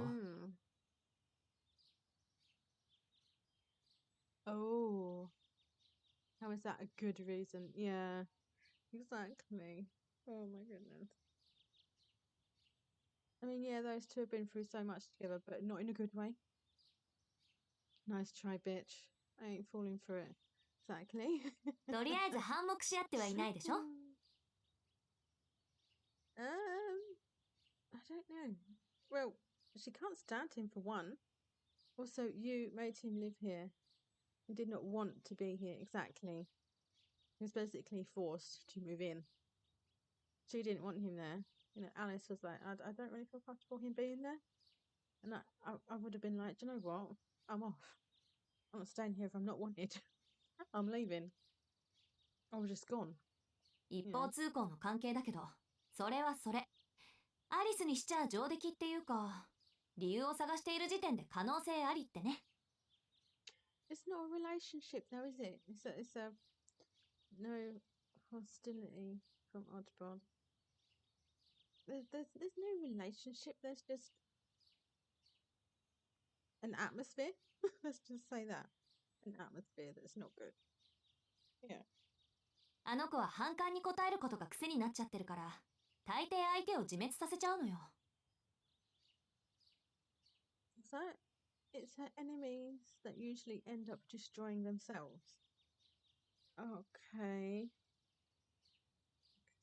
Oh. How is that a good reason? Yeah. Exactly. Oh my goodness. I mean, yeah, those two have been through so much together, but not in a good way. Nice try, bitch. I ain't falling for it. Exactly. とりあえず反目し合ってはいないでしょ？ I don't know. Well, she can't stand him for one. Also, you made him live here. He did not want to be here. Exactly. He was basically forced to move in. She didn't want him there. Alice was like, I don't really feel comfortable him being there. And I would have been like, do you know what? I'm off. I'm not staying here if I'm not wanted. I'm leaving. I was just gone. 一方通行の関係だけど、それはそれ。アリスにしちゃ上出来っていうか、理由を探している時点で可能性ありってね。 It's not a relationship though, is it? It's a no hostility from Oddbod. There's no relationship. There's just an atmosphere. Let's just say that. An atmosphere that's not good. Yeah. あの子は反感に応えることが癖になっちゃってるから、大抵相手を自滅させちゃうのよ。So it's her enemies that usually end up destroying themselves. Okay.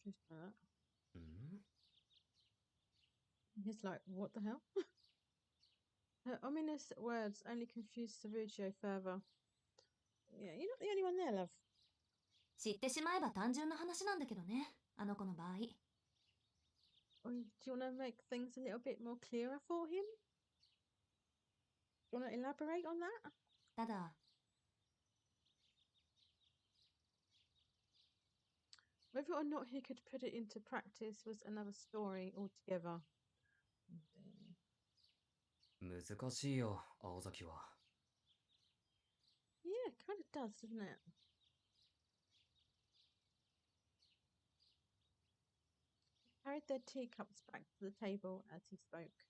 Confused by that. ん He's like, what the hell? Her ominous words only confused Savugio further. Yeah, you're not the only one there, love. 知ってしまえば単純な話なんだけどね、あの子の場合。Or do you want to make things a little bit more clearer for him? Do you want to elaborate on that? ただ、 Whether or not he could put it into practice was another story altogether. 難しいよ、青崎は。Yeah, it kind of does, doesn't it? Carried their teacups back to the table as he spoke.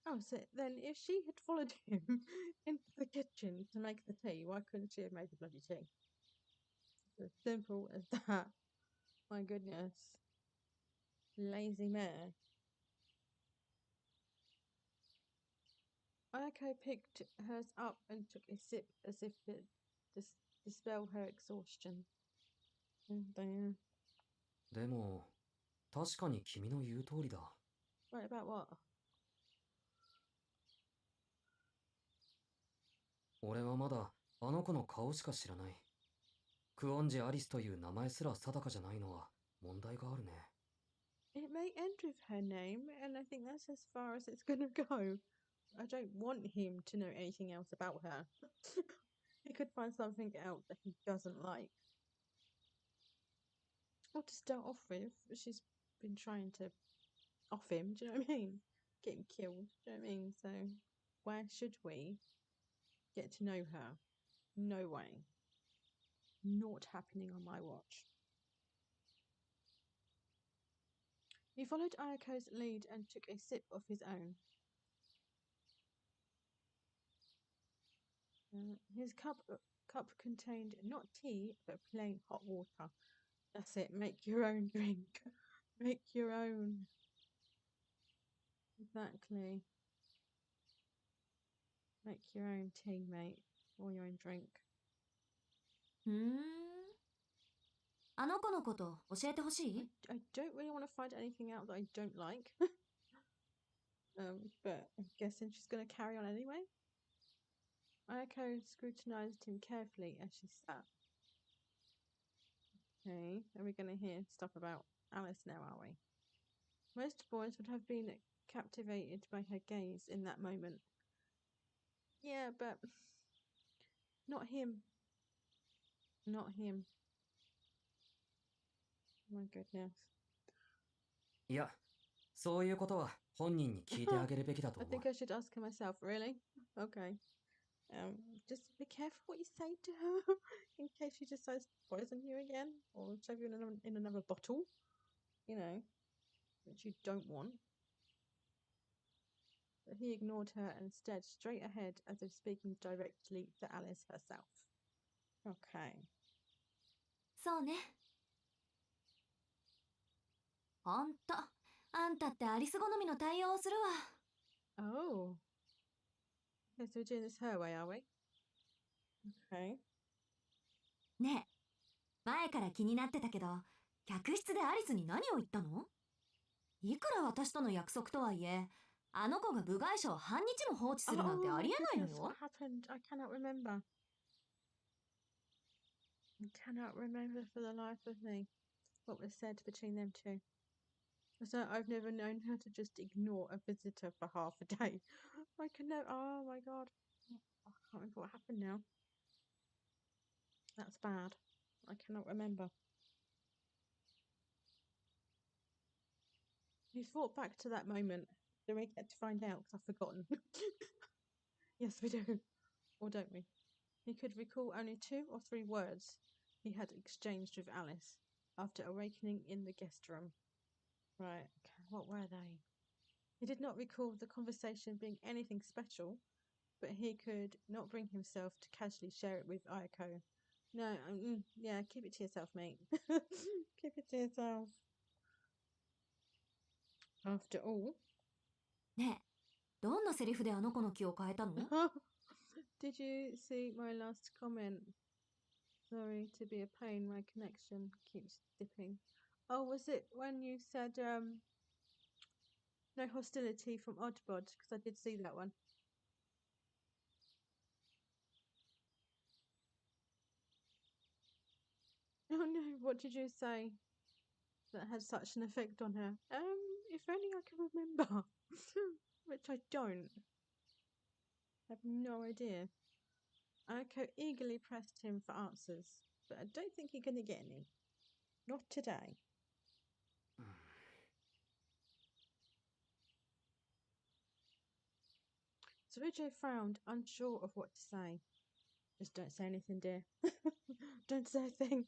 Oh, so then if she had followed him into the kitchen to make the tea, why couldn't she have made the bloody tea? It's as simple as that. My goodness. Lazy mare. Ayako picked hers up and took a sip as if to dispel her exhaustion. Diana. でも、確かに君の言う通りだ。Right, about what? 俺はまだあの子の顔しか知らない。クオンジ・アリスという名前すら定かじゃないのは問題があるね。It may end with her name, and I think that's as far as it's gonna go. I don't want him to know anything else about her. He could find something out that he doesn't like. Or to start off with, she's been trying to off him, do you know what I mean? Get him killed, do you know what I mean? So, where should we get to know her? No way. Not happening on my watch. He followed Ayako's lead and took a sip of his own. His cup contained not tea, but plain hot water. That's it. Make your own drink. Make your own. Exactly. Make your own tea, mate. Or your own drink. あの子のこと教えてほしい？ I don't really want to find anything out that I don't like. But I'm guessing she's going to carry on anyway. Ayako scrutinized him carefully as she sat. Okay, are we going to hear stuff about Alice now, are we? Most boys would have been captivated by her gaze in that moment. Yeah, but not him. Not him. My goodness. いや、そういうことは本人に聞いてあげるべきだと I 思う。 think I should ask her myself. Really? Okay. Just be careful what you say to her in case she decides to poison you again or shove you in another bottle, you know, which you don't want. But he ignored her and stared straight ahead as if speaking directly to Alice herself. Okay. そうね。ほんと、あんたってアリス好みの対応をするわ。Oh. Okay, so we're doing this her way, are we? Okay. ねえ、前から気になってたけど、客室でアリスに何を言ったの？いくら私との約束とはいえ、あの子が部外者を半日も放置するなんて Oh あ my りえないの goodness, よ。 what happened? I cannot remember. I cannot remember for the life of me what was said between them two. So I've never known her to just ignore a visitor for half a day. I can never. Oh my god, I can't remember what happened now. That's bad. I cannot remember. He thought back to that moment. Do we get to find out? Because I've forgotten. Yes, we do. Or don't we? He could recall only 2 or 3 words he had exchanged with Alice after awakening in the guest room. Right, okay, what were they? He did not recall the conversation being anything special, but he could not bring himself to casually share it with Ayako. No, yeah, keep it to yourself, mate. Keep it to yourself. After all, ねえ、どんなセリフであの子の気を変えたの？ did you see my last comment? Sorry to be a pain, my connection keeps dipping. Oh, was it when you said no hostility from Oddbod? Because I did see that one. Oh no, what did you say that had such an effect on her? If only I could remember. Which I don't. I have no idea. Aiko eagerly pressed him for answers, but I don't think you're going to get any. Not today. Tsurujo frowned, unsure of what to say. Just don't say anything, dear. Don't say a thing.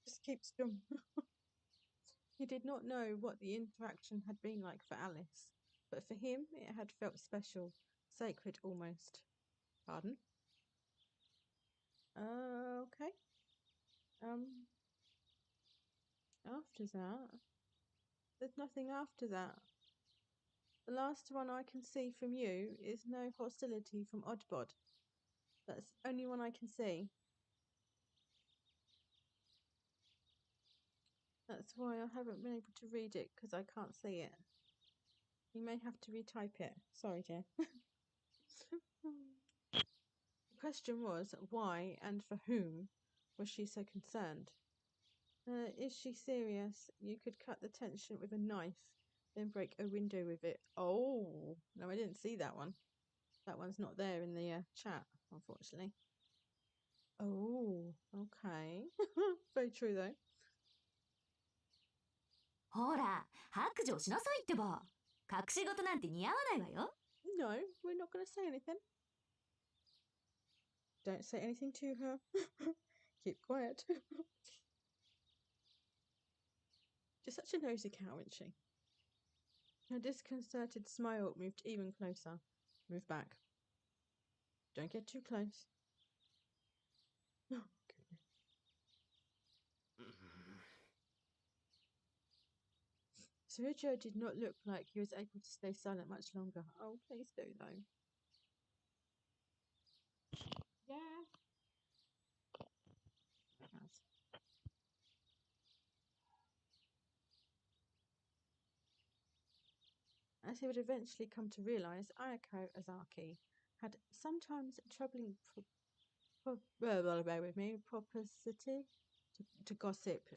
Just keep still. He did not know what the interaction had been like for Alice, but for him it had felt special, sacred almost. Pardon? Okay. After that, there's nothing after that. The last one I can see from you is no hostility from Oddbod. That's the only one I can see. That's why I haven't been able to read it, because I can't see it. You may have to retype it. Sorry, dear. The question was, why and for whom was she so concerned? Is she serious? You could cut the tension with a knife, then break a window with it. Oh, no, I didn't see that one. That one's not there in the chat, unfortunately. Oh, okay. Very true, though. ほら、白状しなさいってば。隠し事なんて似合わないわよ。No, we're not going to say anything. Don't say anything to her. Keep quiet. Just such a nosy cow, isn't she? Her disconcerted smile moved even closer. Move back. Don't get too close. Oh, goodness. Tsurujo did not look like he was able to stay silent much longer. Oh, please do, though. Yeah. As he would eventually come to realize, Ayako Azaki had sometimes troubling bear with me, propensity to gossip.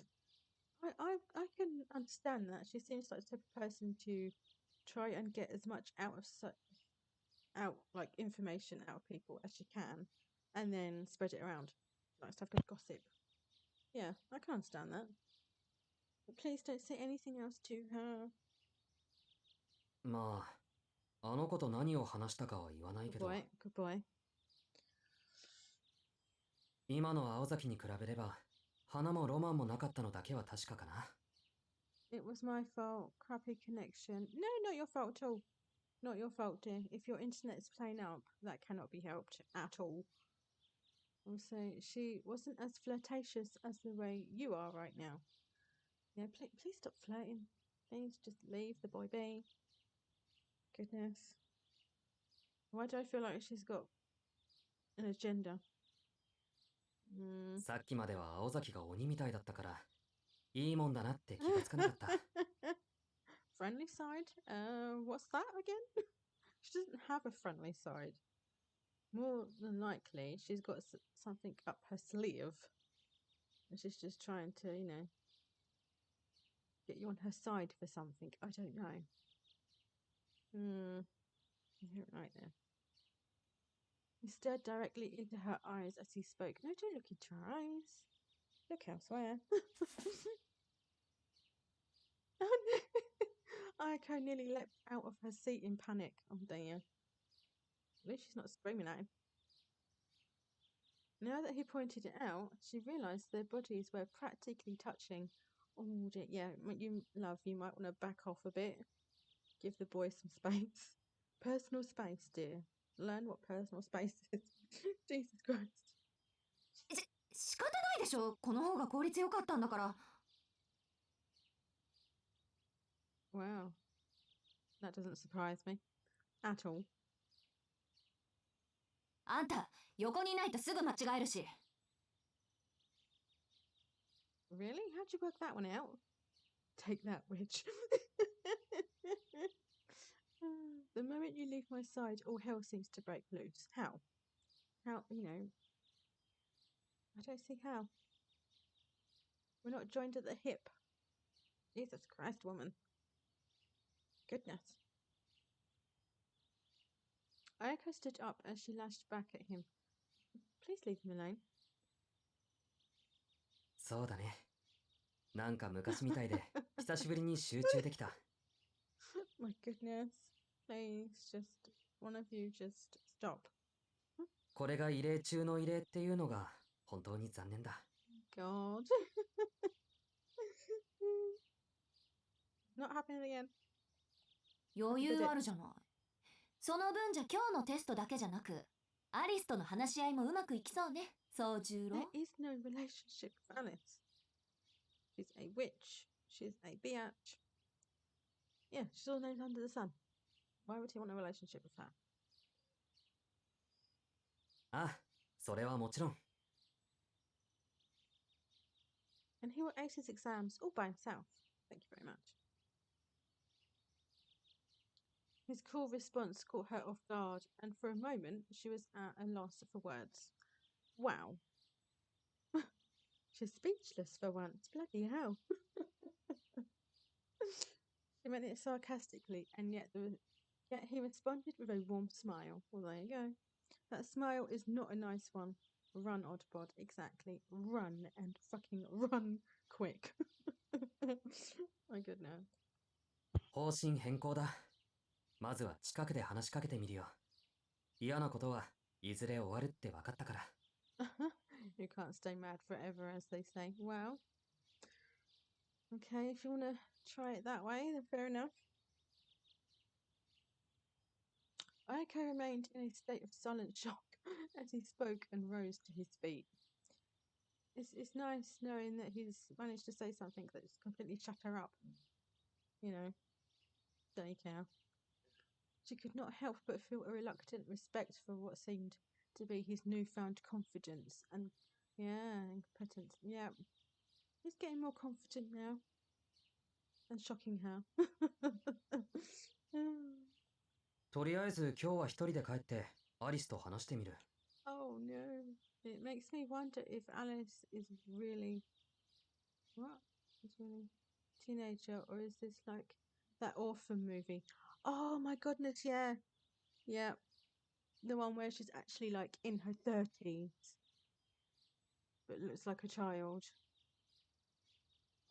I can understand that. She seems like the type of person to try and get as much like information out of people as she can, and then spread it around. She likes to have good gossip. Yeah, I can understand that. But please don't say anything else to her. まあ、あの子と何を話したかは言わない Good けど、 boy, good boy. 今の青崎に比べれば、花もロマンもなかったのだけは確かかな。It was my fault. Crappy connection. No, not your fault at all. Not your fault, dear. If your internet is playing up, that cannot be helped at all. Also, she wasn't as flirtatious as the way you are right now. Yeah, please stop flirting. Please just leave the boy be. Goodness. Why do I feel like she's got an agenda? さっきまでは青崎が鬼みたいだったから、いいもんだなって気がつかなかった。Friendly side? What's that again? She doesn't have a friendly side. More than likely, she's got something up her sleeve. And she's just trying to, get you on her side for something. I don't know. You're right there. He stared directly into her eyes as he spoke. No, don't look into her eyes. Look elsewhere. Oh no! Ayako nearly leapt out of her seat in panic. Oh dear. At least she's not screaming at him. Now that he pointed it out, she realised their bodies were practically touching. Oh dear, yeah, you might want to back off a bit. Give the boy some space. Personal space, dear. Learn what personal space is. Jesus Christ. 仕方ないでしょ。この方が効率良かったんだから。Wow. That doesn't surprise me. At all. あんた、横にいないとすぐ間違えるし。Really? How'd you work that one out? Take that, witch. The moment you leave my side, all hell seems to break loose. How? How, you know, I don't see how. We're not joined at the hip. Jesus Christ, woman. Goodness. Ayako stood up as she lashed back at him. Please leave him alone. そうだね。なんか昔みたいで、久しぶりに集中できた。My goodness. Please, just, one of you just stop. これが異例中の異例っていうのが本当に残念だ。God. Not happening again. 余裕あるじゃない。その分じゃ今日のテストだけじゃなく、アリスとの話し合いもうまくいきそうね、宗十郎。 There is no relationship with Alice. She's a witch. She's a biatch. Yeah, she's all named under the sun. Why would he want a relationship with her? ああ、それはもちろん。And he will ace his exams all by himself. Thank you very much. His cool response caught her off guard, and for a moment she was at a loss for words. Wow. She's speechless for once. Bloody hell. She meant it sarcastically, and yet he responded with a warm smile. Well, there you go. That smile is not a nice one. Run, Oddbod. Exactly. Run and fucking run quick. My goodness. 方針変更だ。まずは近くで話しかけてみるよ。嫌なことはいずれ終わるって分かったから。You can't stay mad forever, as they say. Well, okay, if you want to try it that way, then fair enough. Ayako remained in a state of silent shock as he spoke and rose to his feet. It's nice knowing that he's managed to say something that's completely shut her up. You know, don't care. She could not help but feel a reluctant respect for what seemed to be his newfound confidence and, competence. Yeah, he's getting more confident now and shocking her. とりあえず今日は一人で帰ってアリスと話してみる。Oh no, it makes me wonder if Alice is really is really teenager, or is this like that orphan movie? Oh my goodness, yeah, the one where she's actually like in her 30s but looks like a child.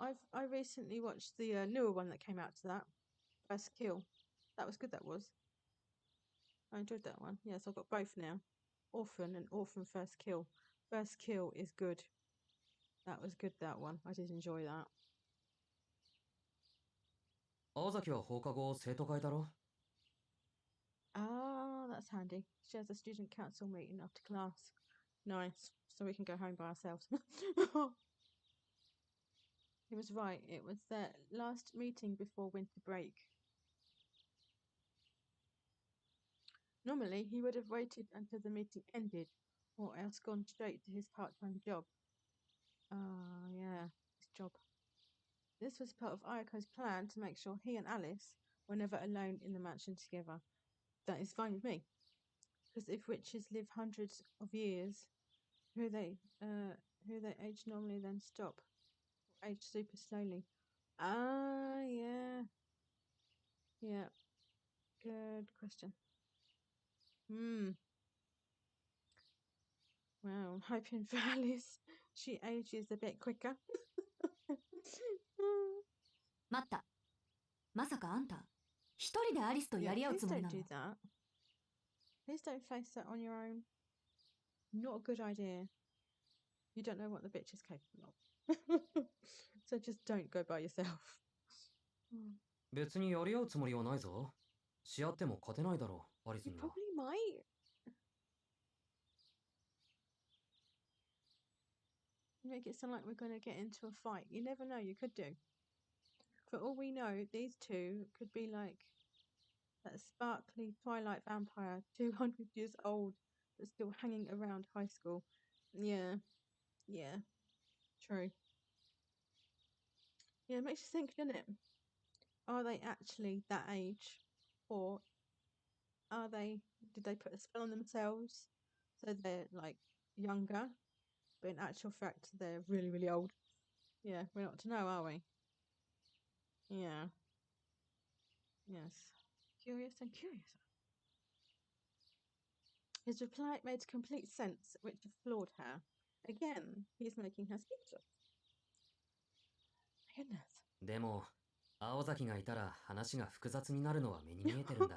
I recently watched the newer one that came out to that, First Kill. That was good. That was. I enjoyed that one. Yes, I've got both now. Orphan and Orphan First Kill. First Kill is good. That was good, that one. I did enjoy that. 青崎は放課後生徒会だろ。 Ah, that's handy. She has a student council meeting after class. Nice. So we can go home by ourselves. He was right. It was their last meeting before winter break. Normally, he would have waited until the meeting ended, or else gone straight to his part-time job. Yeah, his job. This was part of Ayako's plan to make sure he and Alice were never alone in the mansion together. That is fine with me. Because if witches live hundreds of years, who they age normally then stop, or age super slowly. Ah, yeah. Yeah. Good question. Well, I'm hoping for Alice she ages a bit quicker. 待った。まさかあんた、一人でアリスと Yeah, やり合う please つもり don't なの？ do that. Please don't face that on your own. Not a good idea. You don't know what the bitch is capable of. So just don't go by yourself. 別にやり合うつもりはないぞ。し合っても勝てないだろう、アリス You には。 probably might. You make it sound like we're going to get into a fight. You never know. You could do. For all we know, these two could be like that sparkly Twilight vampire, 200 years old, but still hanging around high school. Yeah, yeah, true. Yeah, it makes you think, doesn't it? Are they actually that age? Or did they put a spell on themselves so they're like younger, but in actual fact they're really, really old? Yeah, we're not to know, are we? Yeah, yes. Curious and curious. His reply made complete sense, which floored her. Again, he's making her speechless. My goodness. でも、青崎がいたら話が複雑になるのは目に見えてるんだ。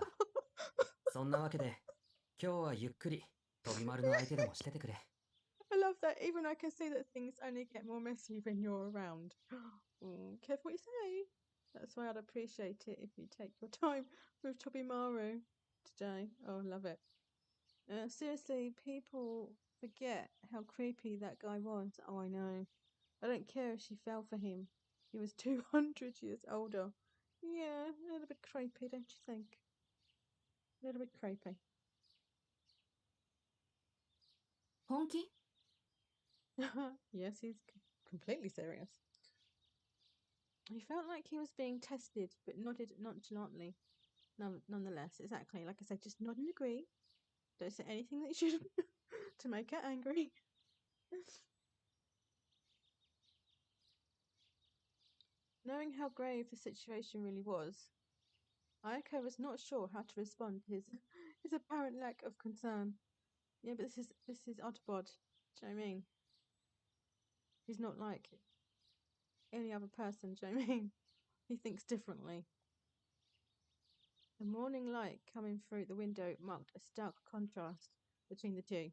そんなわけで、今日はゆっくり飛び丸の相手でもしててくれ。I love that. Even I can see that things only get more messy when you're around. Careful what you say. That's why I'd appreciate it if you take your time with Tobimaru today. Oh, love it. Seriously, people forget how creepy that guy was. Oh, I know. I don't care if she fell for him. He was 200 years older. Yeah, a little bit creepy, don't you think? A little bit creepy. 本気？ Yes, he's completely serious. He felt like he was being tested, but nodded nonchalantly. Nonetheless, exactly. Like I said, just nod and agree. Don't say anything that you shouldn't to make her angry. Knowing how grave the situation really was, Ayako was not sure how to respond to his apparent lack of concern. Yeah, but this is Oddbod. Do you know what I mean? He's not like any other person. Do you know what I mean? He thinks differently. The morning light coming through the window marked a stark contrast between the two.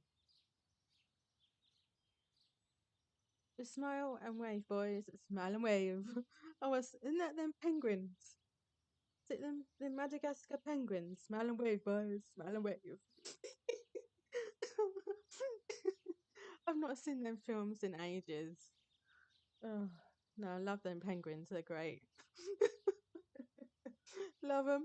Just smile and wave, boys. Smile and wave. Isn't that them penguins? Is it them Madagascar penguins? Smile and wave, boys. Smile and wave. I've not seen them films in ages. Oh, no, I love them penguins. They're great. Love them.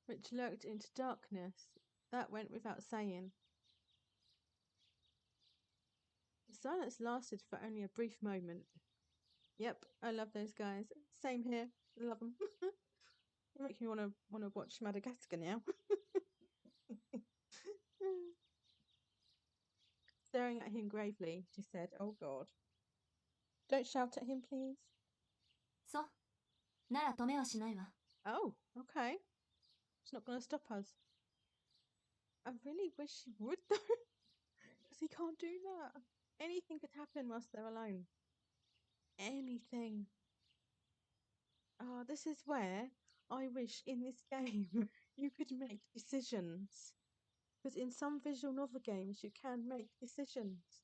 Which lurked into darkness. That went without saying. The silence lasted for only a brief moment. Yep, I love those guys. Same here. Love them. You make me want to watch Madagascar now. Staring at him gravely, she said, "Oh God, don't shout at him, please." そう。なら止めはしないわ。 Oh, okay. It's not going to stop us. I really wish he would though, because he can't do that. Anything could happen whilst they're alone. Anything. Oh, this is where I wish in this game you could make decisions. Because in some visual novel games you can make decisions.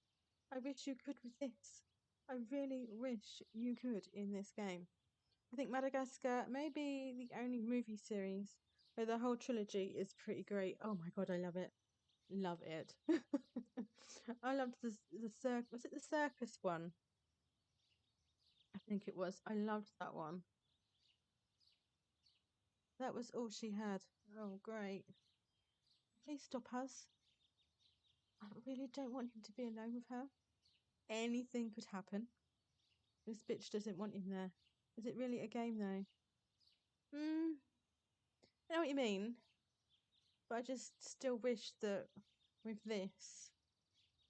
I wish you could with this. I really wish you could in this game. I think Madagascar may be the only movie series where the whole trilogy is pretty great. Oh my God, I love it. Love it. I loved the circus. Was it the circus one? I think it was. I loved that one. That was all she had. Oh, great. Please stop us. I really don't want him to be alone with her. Anything could happen. This bitch doesn't want him there. Is it really a game though? I know what you mean. But I just still wish that with this,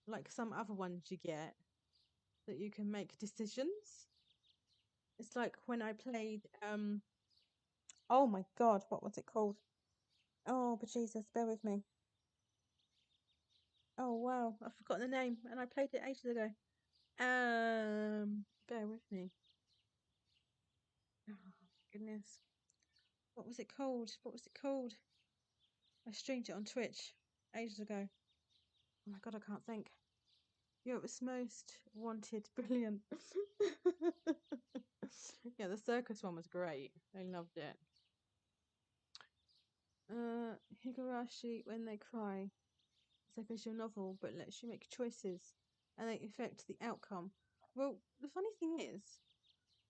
like some other ones you get, that you can make decisions. It's like when I played oh my God, what was it called? Oh, but Jesus, bear with me. Oh wow, I've forgotten the name and I played it ages ago. Bear with me. Oh goodness. What was it called? What was it called? I streamed it on Twitch ages ago. Oh my God, I can't think. Europe's most wanted, brilliant. Yeah, the circus one was great. I loved it. Higurashi when they cry. It's a visual novel, but lets you make choices and they affect the outcome. Well, the funny thing is,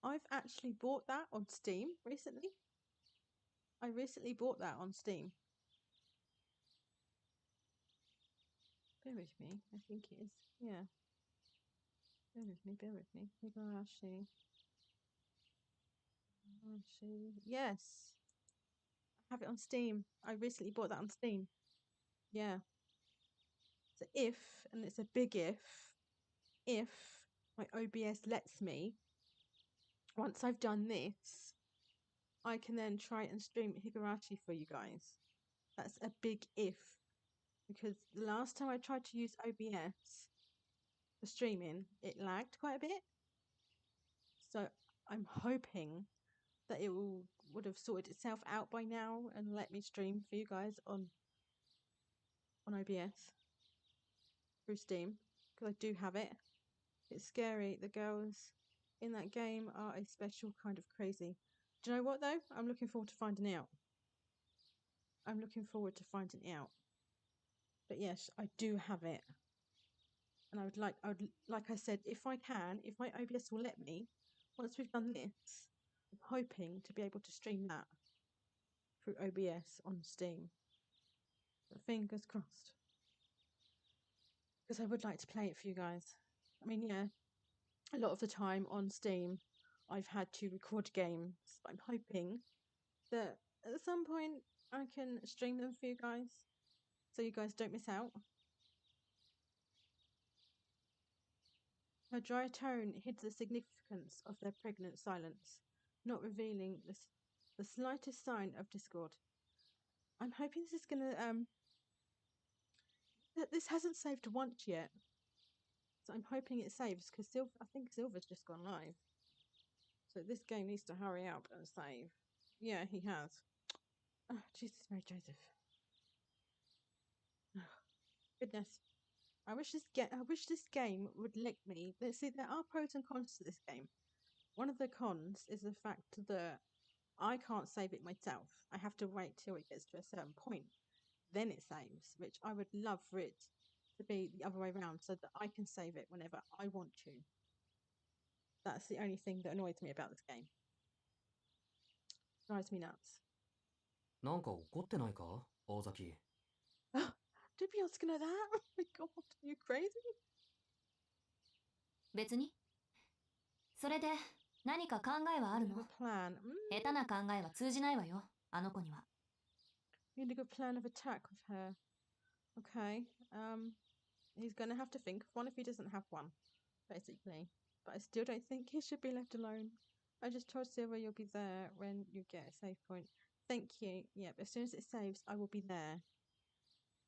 I've actually bought that on Steam recently. I recently bought that on Steam. Bear with me, I think it is. Yeah. Bear with me, bear with me. Higurashi. Yes. I have it on Steam. I recently bought that on Steam. Yeah. So if, and it's a big if my OBS lets me, once I've done this, I can then try and stream Higurashi for you guys. That's a big if. Because the last time I tried to use OBS for streaming, it lagged quite a bit. So I'm hoping that it would have sorted itself out by now and let me stream for you guys on OBS through Steam, because I do have it. It's scary. The girls in that game are a special kind of crazy. Do you know what though? I'm looking forward to finding out. I'm looking forward to finding out. But yes, I do have it. And I would like I said, if I can, if my OBS will let me, once we've done this, I'm hoping to be able to stream that through OBS on Steam. But fingers crossed. Because I would like to play it for you guys. I mean, yeah, a lot of the time on Steam, I've had to record games. But I'm hoping that at some point I can stream them for you guys, so you guys don't miss out. Her dry tone hid the significance of their pregnant silence, not revealing the slightest sign of discord. I'm hoping this is gonna this hasn't saved once yet, so I'm hoping it saves, because I think Silver's just gone live, so this game needs to hurry up and save. Yeah, he has. Oh, Jesus, Mary Joseph. Goodness. I wish this game would let me. See, there are pros and cons to this game. One of the cons is the fact that I can't save it myself. I have to wait till it gets to a certain point. Then it saves, which I would love for it to be the other way around, so that I can save it whenever I want to. That's the only thing that annoys me about this game. Drives me nuts. なんか怒ってないか大崎。 Did we ask know that? Oh my god, are you crazy? 別に。それで何か考えはあ We る have の？ a plan. 下手な考えは通じないわよ、あの子には。 We need a good plan of attack with her. Okay. He's gonna have to think of one if he doesn't have one, basically. But I still don't think he should be left alone. I just told Silver you'll be there when you get a save point. Thank you. Yep, as soon as it saves, I will be there.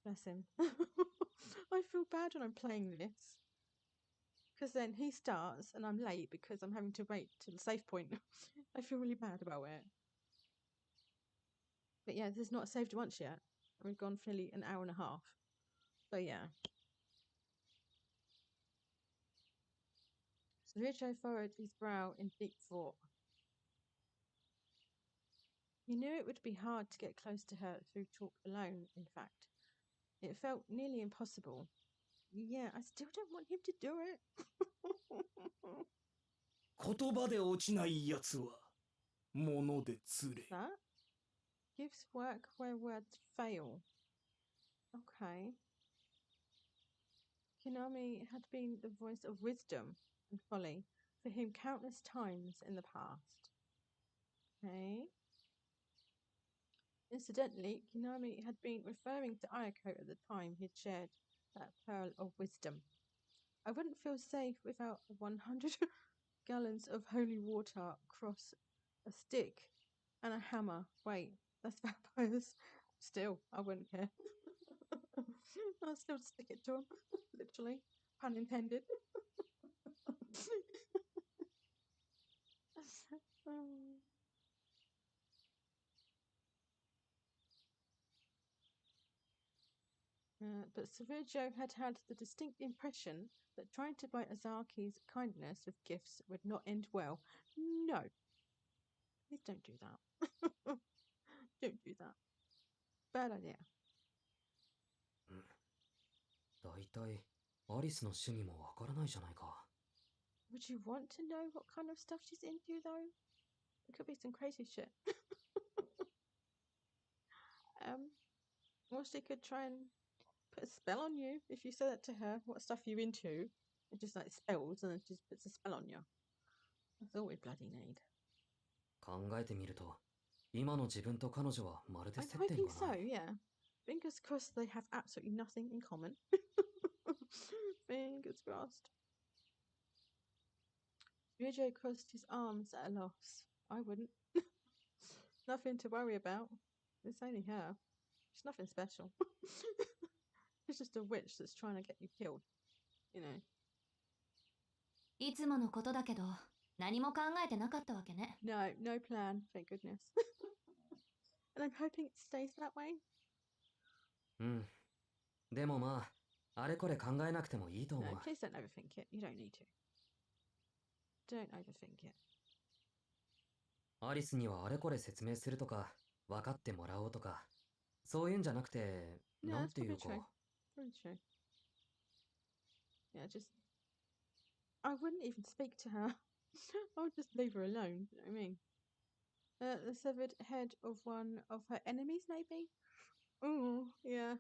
Bless him. I feel bad when I'm playing this, because then he starts and I'm late because I'm having to wait till the save point. I feel really bad about it. But yeah, this is not saved once yet. We've gone for nearly an hour and a half. So yeah. So Richo furrowed his brow in deep thought. He knew it would be hard to get close to her through talk alone, in fact. It felt nearly impossible. Yeah, I still don't want him to do it. 言葉で落ちないやつは物で釣れ。 That gives work where words fail. Okay. Kinami had been the voice of wisdom and folly for him countless times in the past. Okay. Incidentally, Kinami had been referring to Ayako at the time he'd shared that pearl of wisdom. I wouldn't feel safe without 100 gallons of holy water, cross, a stick, and a hammer. Wait, that's vampires. Still, I wouldn't care. I'll still stick it to him. Literally. Pun intended. But Sergio had had the distinct impression that trying to buy Azaki's kindness with gifts would not end well. No. Please don't do that. Don't do that. Bad idea. だいたいアリスの趣味もわからないじゃないか。Would you want to know what kind of stuff she's into, though? It could be some crazy shit. Or she could try and put a spell on you if you say that to her. What stuff are you into? It just like spells, and then she just puts a spell on you. That's all we bloody need. 考えてみると、今の自分と彼女はまるで I'm 接点 hoping が so, ない。 yeah. Fingers crossed they have absolutely nothing in common. Fingers crossed. Ryujo crossed his arms at a loss. I wouldn't. Nothing to worry about. It's only her. She's nothing special. She's just a witch that's trying to get you killed. You know. いつものことだけど、何も考えてなかったわけね。No, no plan, thank goodness. And I'm hoping it stays that way. うん。でもまあ、あれこれ考えなくてもいいと思 No, う。 please don't overthink it. You don't need to. Don't overthink it. アリスにはあれこれ説明するとか、分かってもらおうとか、そういうんじゃなくて、 No, なん that's てい probably うか。 true. Probably true. Yeah, just I wouldn't even speak to her. I would just leave her alone. You know what I mean? The severed head of one of her enemies, maybe. Oh, yeah.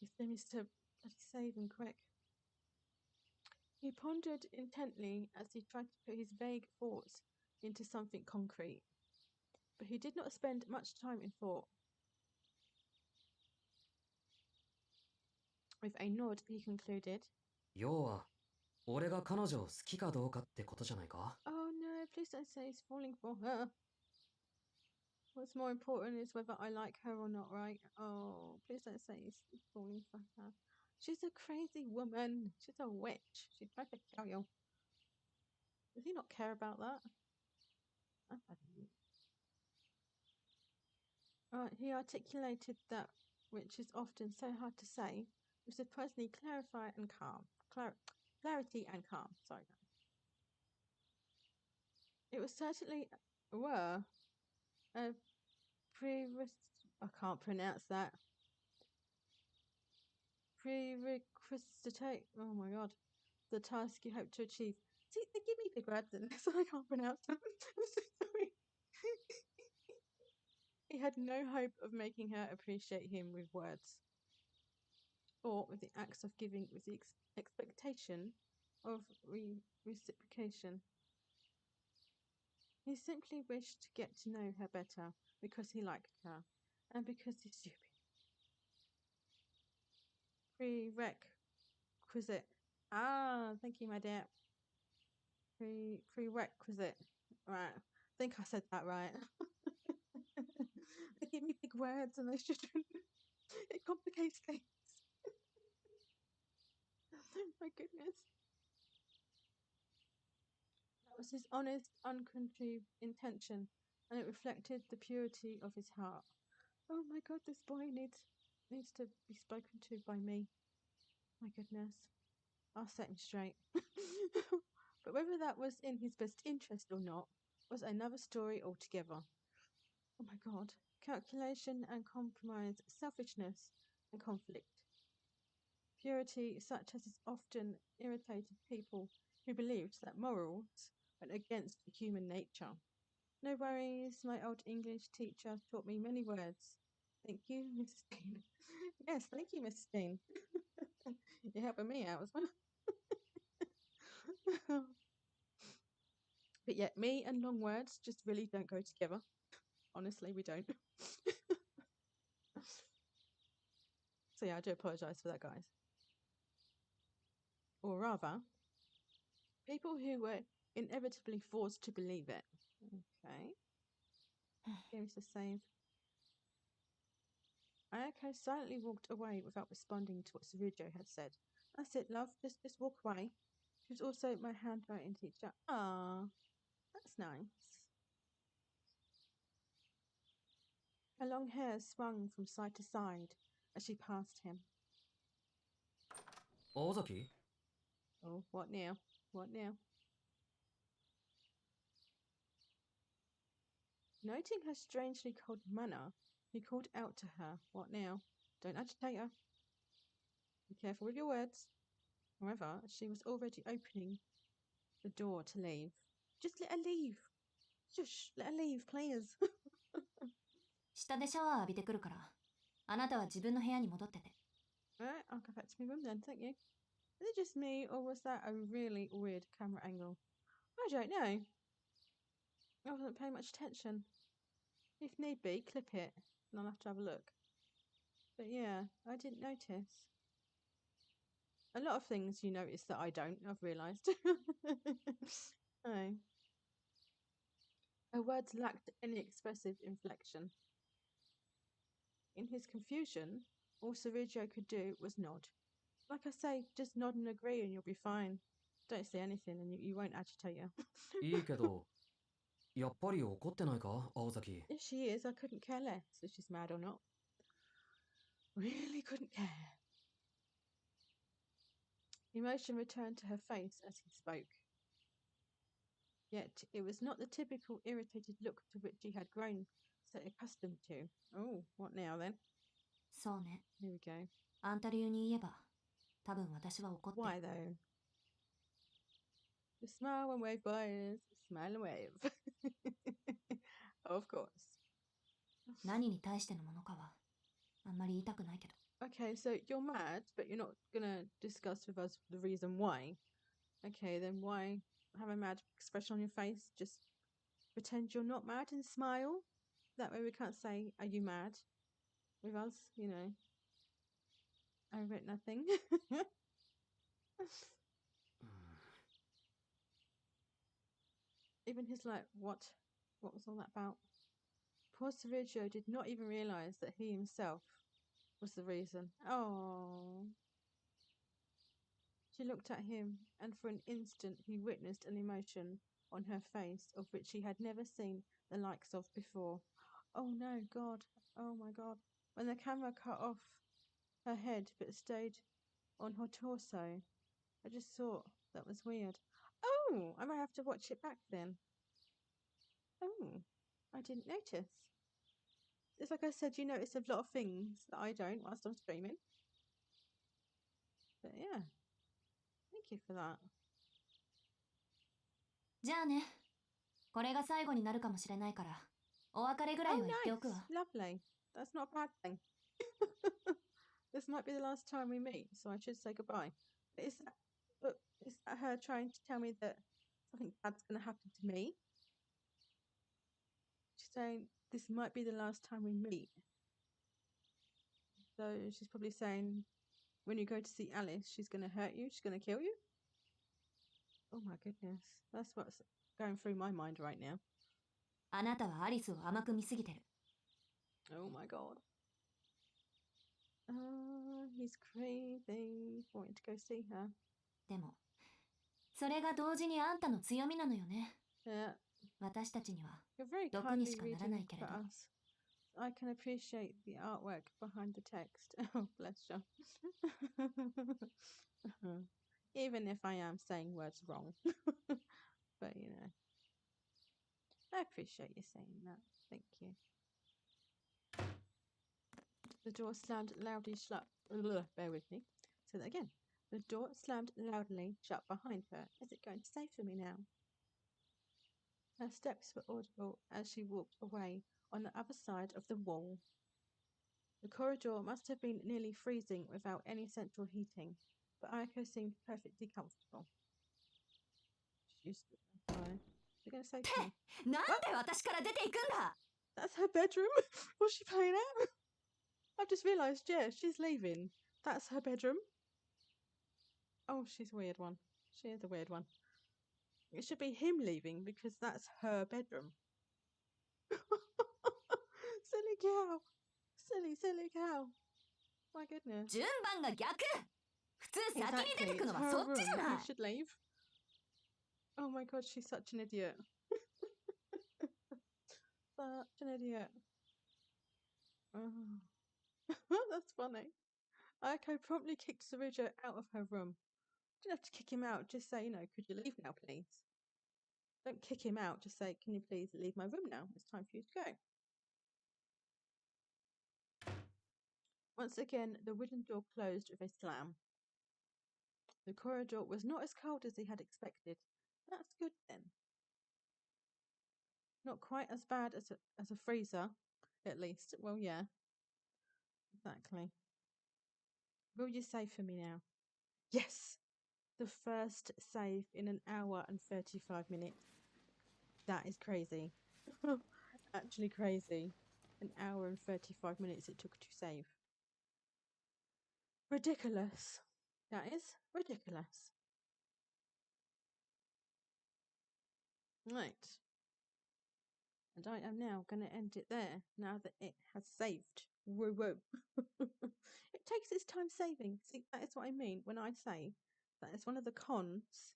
If there is to bloody save him quick. He pondered intently as he tried to put his vague thoughts into something concrete. But he did not spend much time in thought. With a nod, he concluded, 要は、俺が彼女を好きかどうかってことじゃないか。 Oh no, please don't say he's falling for her. What's more important is whether I like her or not, right? Oh, please don't say he's falling for her. She's a crazy woman. She's a witch. She'd try to kill you. Does he not care about that? I don't know. He articulated that which is often so hard to say, with surprisingly clarify and calm. Clarity and calm. Sorry. It was certainly a I can't pronounce that. Prerequisite. Oh my god. The task you hope to achieve. See, they give me big words in this and I can't pronounce them. I'm so sorry. He had no hope of making her appreciate him with words or with the acts of giving, with the expectation of reciprocation. He simply wished to get to know her better because he liked her and because he's stupid. Prerequisite. Ah, thank you, my dear. Prerequisite. Right. I think I said that right. They give me big words and they shouldn't. It complicates things. My goodness. That was his honest, uncontrived intention, and it reflected the purity of his heart. Oh my god, this boy needs to be spoken to by me. My goodness. I'll set him straight. But whether that was in his best interest or not was another story altogether. Oh my god. Calculation and compromise, selfishness and conflict. Purity such as has often irritated people who believed that morals went against human nature. No worries, my old English teacher taught me many words. Thank you, Mrs. Dean. Yes, thank you, Mrs. Dean. You're helping me out as well. But yet, me and long words just really don't go together. Honestly, we don't. So yeah, I do apologise for that, guys. Or rather, people who were inevitably forced to believe it. Okay. Here's the save. Ayako silently walked away without responding to what Sarujo had said. That's it, love. Just walk away. She was also my handwriting teacher. Ah, that's nice. Her long hair swung from side to side as she passed him. 大崎 Oh, what now? What now? Noting her strangely cold manner, He called out to her. What now? Don't agitate her. Be careful with your words. However, she was already opening the door to leave. Just let her leave. Shush, let her leave, please. 下でシャワー浴びてくるから、あなたは自分の部屋に戻ってて。 Alright, I'll go back to my room then, thank you. Is it just me, or was that a really weird camera angle? I don't know. I wasn't paying much attention. If need be, clip it, and I'll have to have a look. But yeah, I didn't notice. A lot of things you notice that I don't, I've realised. Oh. Her words lacked any expressive inflection. In his confusion, all Sergio could do was nod. Like I say, just nod and agree and you'll be fine. Don't say anything and you won't agitate her. いいけど、やっぱり怒ってないか、青崎。 If she is, I couldn't care less if she's mad or not. Really couldn't care. Emotion returned to her face as he spoke. Yet it was not the typical irritated look to which he had grown so accustomed to. Oh, what now then? そうね。 Here we go. あんた流に言えば、多分私は怒ってる。 Why though? The smile and wave, boys. Smile and wave. Of course. 何に対してのものかは、あんまり言いたくないけど。 Okay, so you're mad, but you're not gonna discuss with us the reason why. Okay, then why have a mad expression on your face? Just pretend you're not mad and smile. That way we can't say, "Are you mad?" with us, you know. I regret nothing. Even his like, what? What was all that about? Poor Sergio did not even realize that he himself was the reason. Oh. She looked at him, and for an instant he witnessed an emotion on her face of which he had never seen the likes of before. Oh no, God. Oh my God. When the camera cut off her head but stayed on her torso, I just thought that was weird. Oh, I might have to watch it back then. Oh, I didn't notice. It's like I said, you notice a lot of things that I don't whilst I'm streaming. But yeah, thank you for that. じゃあね。これが最後になるかもしれないから、お別れぐら Oh, いは言っておくわ。 nice. Lovely. That's not a bad thing. This might be the last time we meet, so I should say goodbye. But is that her trying to tell me that something bad's going to happen to me? She's saying this might be the last time we meet. So she's probably saying when you go to see Alice, she's going to hurt you, she's going to kill you. Oh my goodness. That's what's going through my mind right now. あなたはアリスを甘く見すぎてる。 Oh my god. He's crazy. Wanting to go see her. でも、それが同時にあんたの強みなのよね。 Yeah. 私たちには You're very 毒に kindly しかなら reading ないけれ for ど。 us. I can appreciate the artwork behind the text. Oh, bless you. Even if I am saying words wrong. But, you know. I appreciate you saying that. Thank you. The door slammed loudly shut. Bear with me. Say that again. The door slammed loudly shut behind her. Is it going to stay for me now? Her steps were audible as she walked away on the other side of the wall. The corridor must have been nearly freezing without any central heating, but Ayako seemed perfectly comfortable. She's going to say to me, なんで私から出ていくんだ。 that's her bedroom? What's she playing at? I've just realised, yeah, she's leaving. That's her bedroom. Oh, she's a weird one. She is a weird one. It should be him leaving because that's her bedroom. Silly cow. Silly cow. My goodness. 順番が逆。普通先に出 Exactly. てく It's のは her そっ room. ちじゃな He い。 should leave. Oh my god, she's such an idiot. Such an idiot. Oh. That's funny. Ayako promptly kicked Sarujo out of her room. Didn't have to kick him out, just say, could you leave now, please? Don't kick him out, just say, can you please leave my room now? It's time for you to go. Once again, the wooden door closed with a slam. The corridor was not as cold as he had expected. That's good then. Not quite as bad as a freezer, at least. Well, yeah. Exactly. Will you save for me now? Yes! The first save in an hour and 35 minutes. That is crazy. Actually crazy. An hour and 35 minutes it took to save. Ridiculous. That is ridiculous. Right. And I am now going to end it there, now that it has saved. Woo woo. It takes its time saving. See, that is what I mean when I say that is one of the cons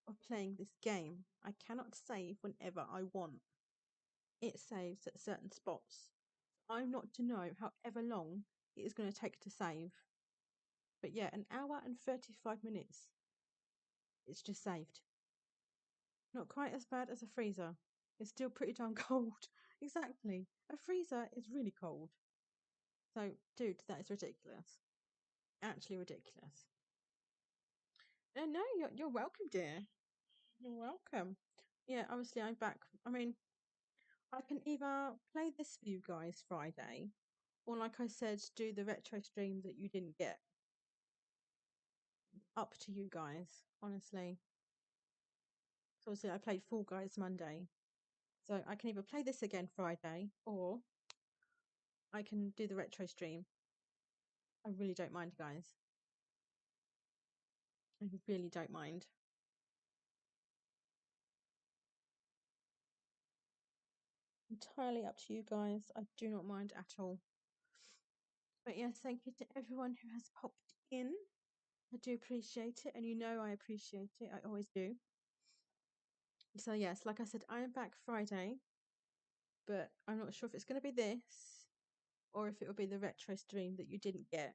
of playing this game. I cannot save whenever I want. It saves at certain spots. I'm not to know however long it is going to take to save. But yeah, an hour and 35 minutes. It's just saved. Not quite as bad as a freezer. It's still pretty darn cold. Exactly. A freezer is really cold. So, dude, that is ridiculous. Actually ridiculous. No, you're welcome, dear. You're welcome. Yeah, obviously I'm back. I mean, I can either play this for you guys Friday, or like I said, do the retro stream that you didn't get. Up to you guys, honestly. So obviously I played Fall Guys Monday. So I can either play this again Friday, or I can do the retro stream. I really don't mind, guys. I really don't mind. Entirely up to you guys. I do not mind at all. But yes, thank you to everyone who has popped in. I do appreciate it, and you know I appreciate it. I always do. So yes, like I said, I am back Friday, but I'm not sure if it's going to be this or if it will be the retro stream that you didn't get.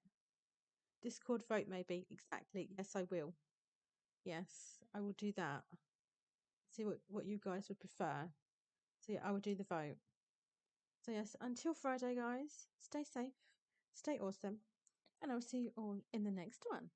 Discord vote maybe. Exactly. Yes, I will. Yes, I will do that. See what you guys would prefer. So yeah, I will do the vote. So yes, until Friday, guys, stay safe, stay awesome, and I'll see you all in the next one.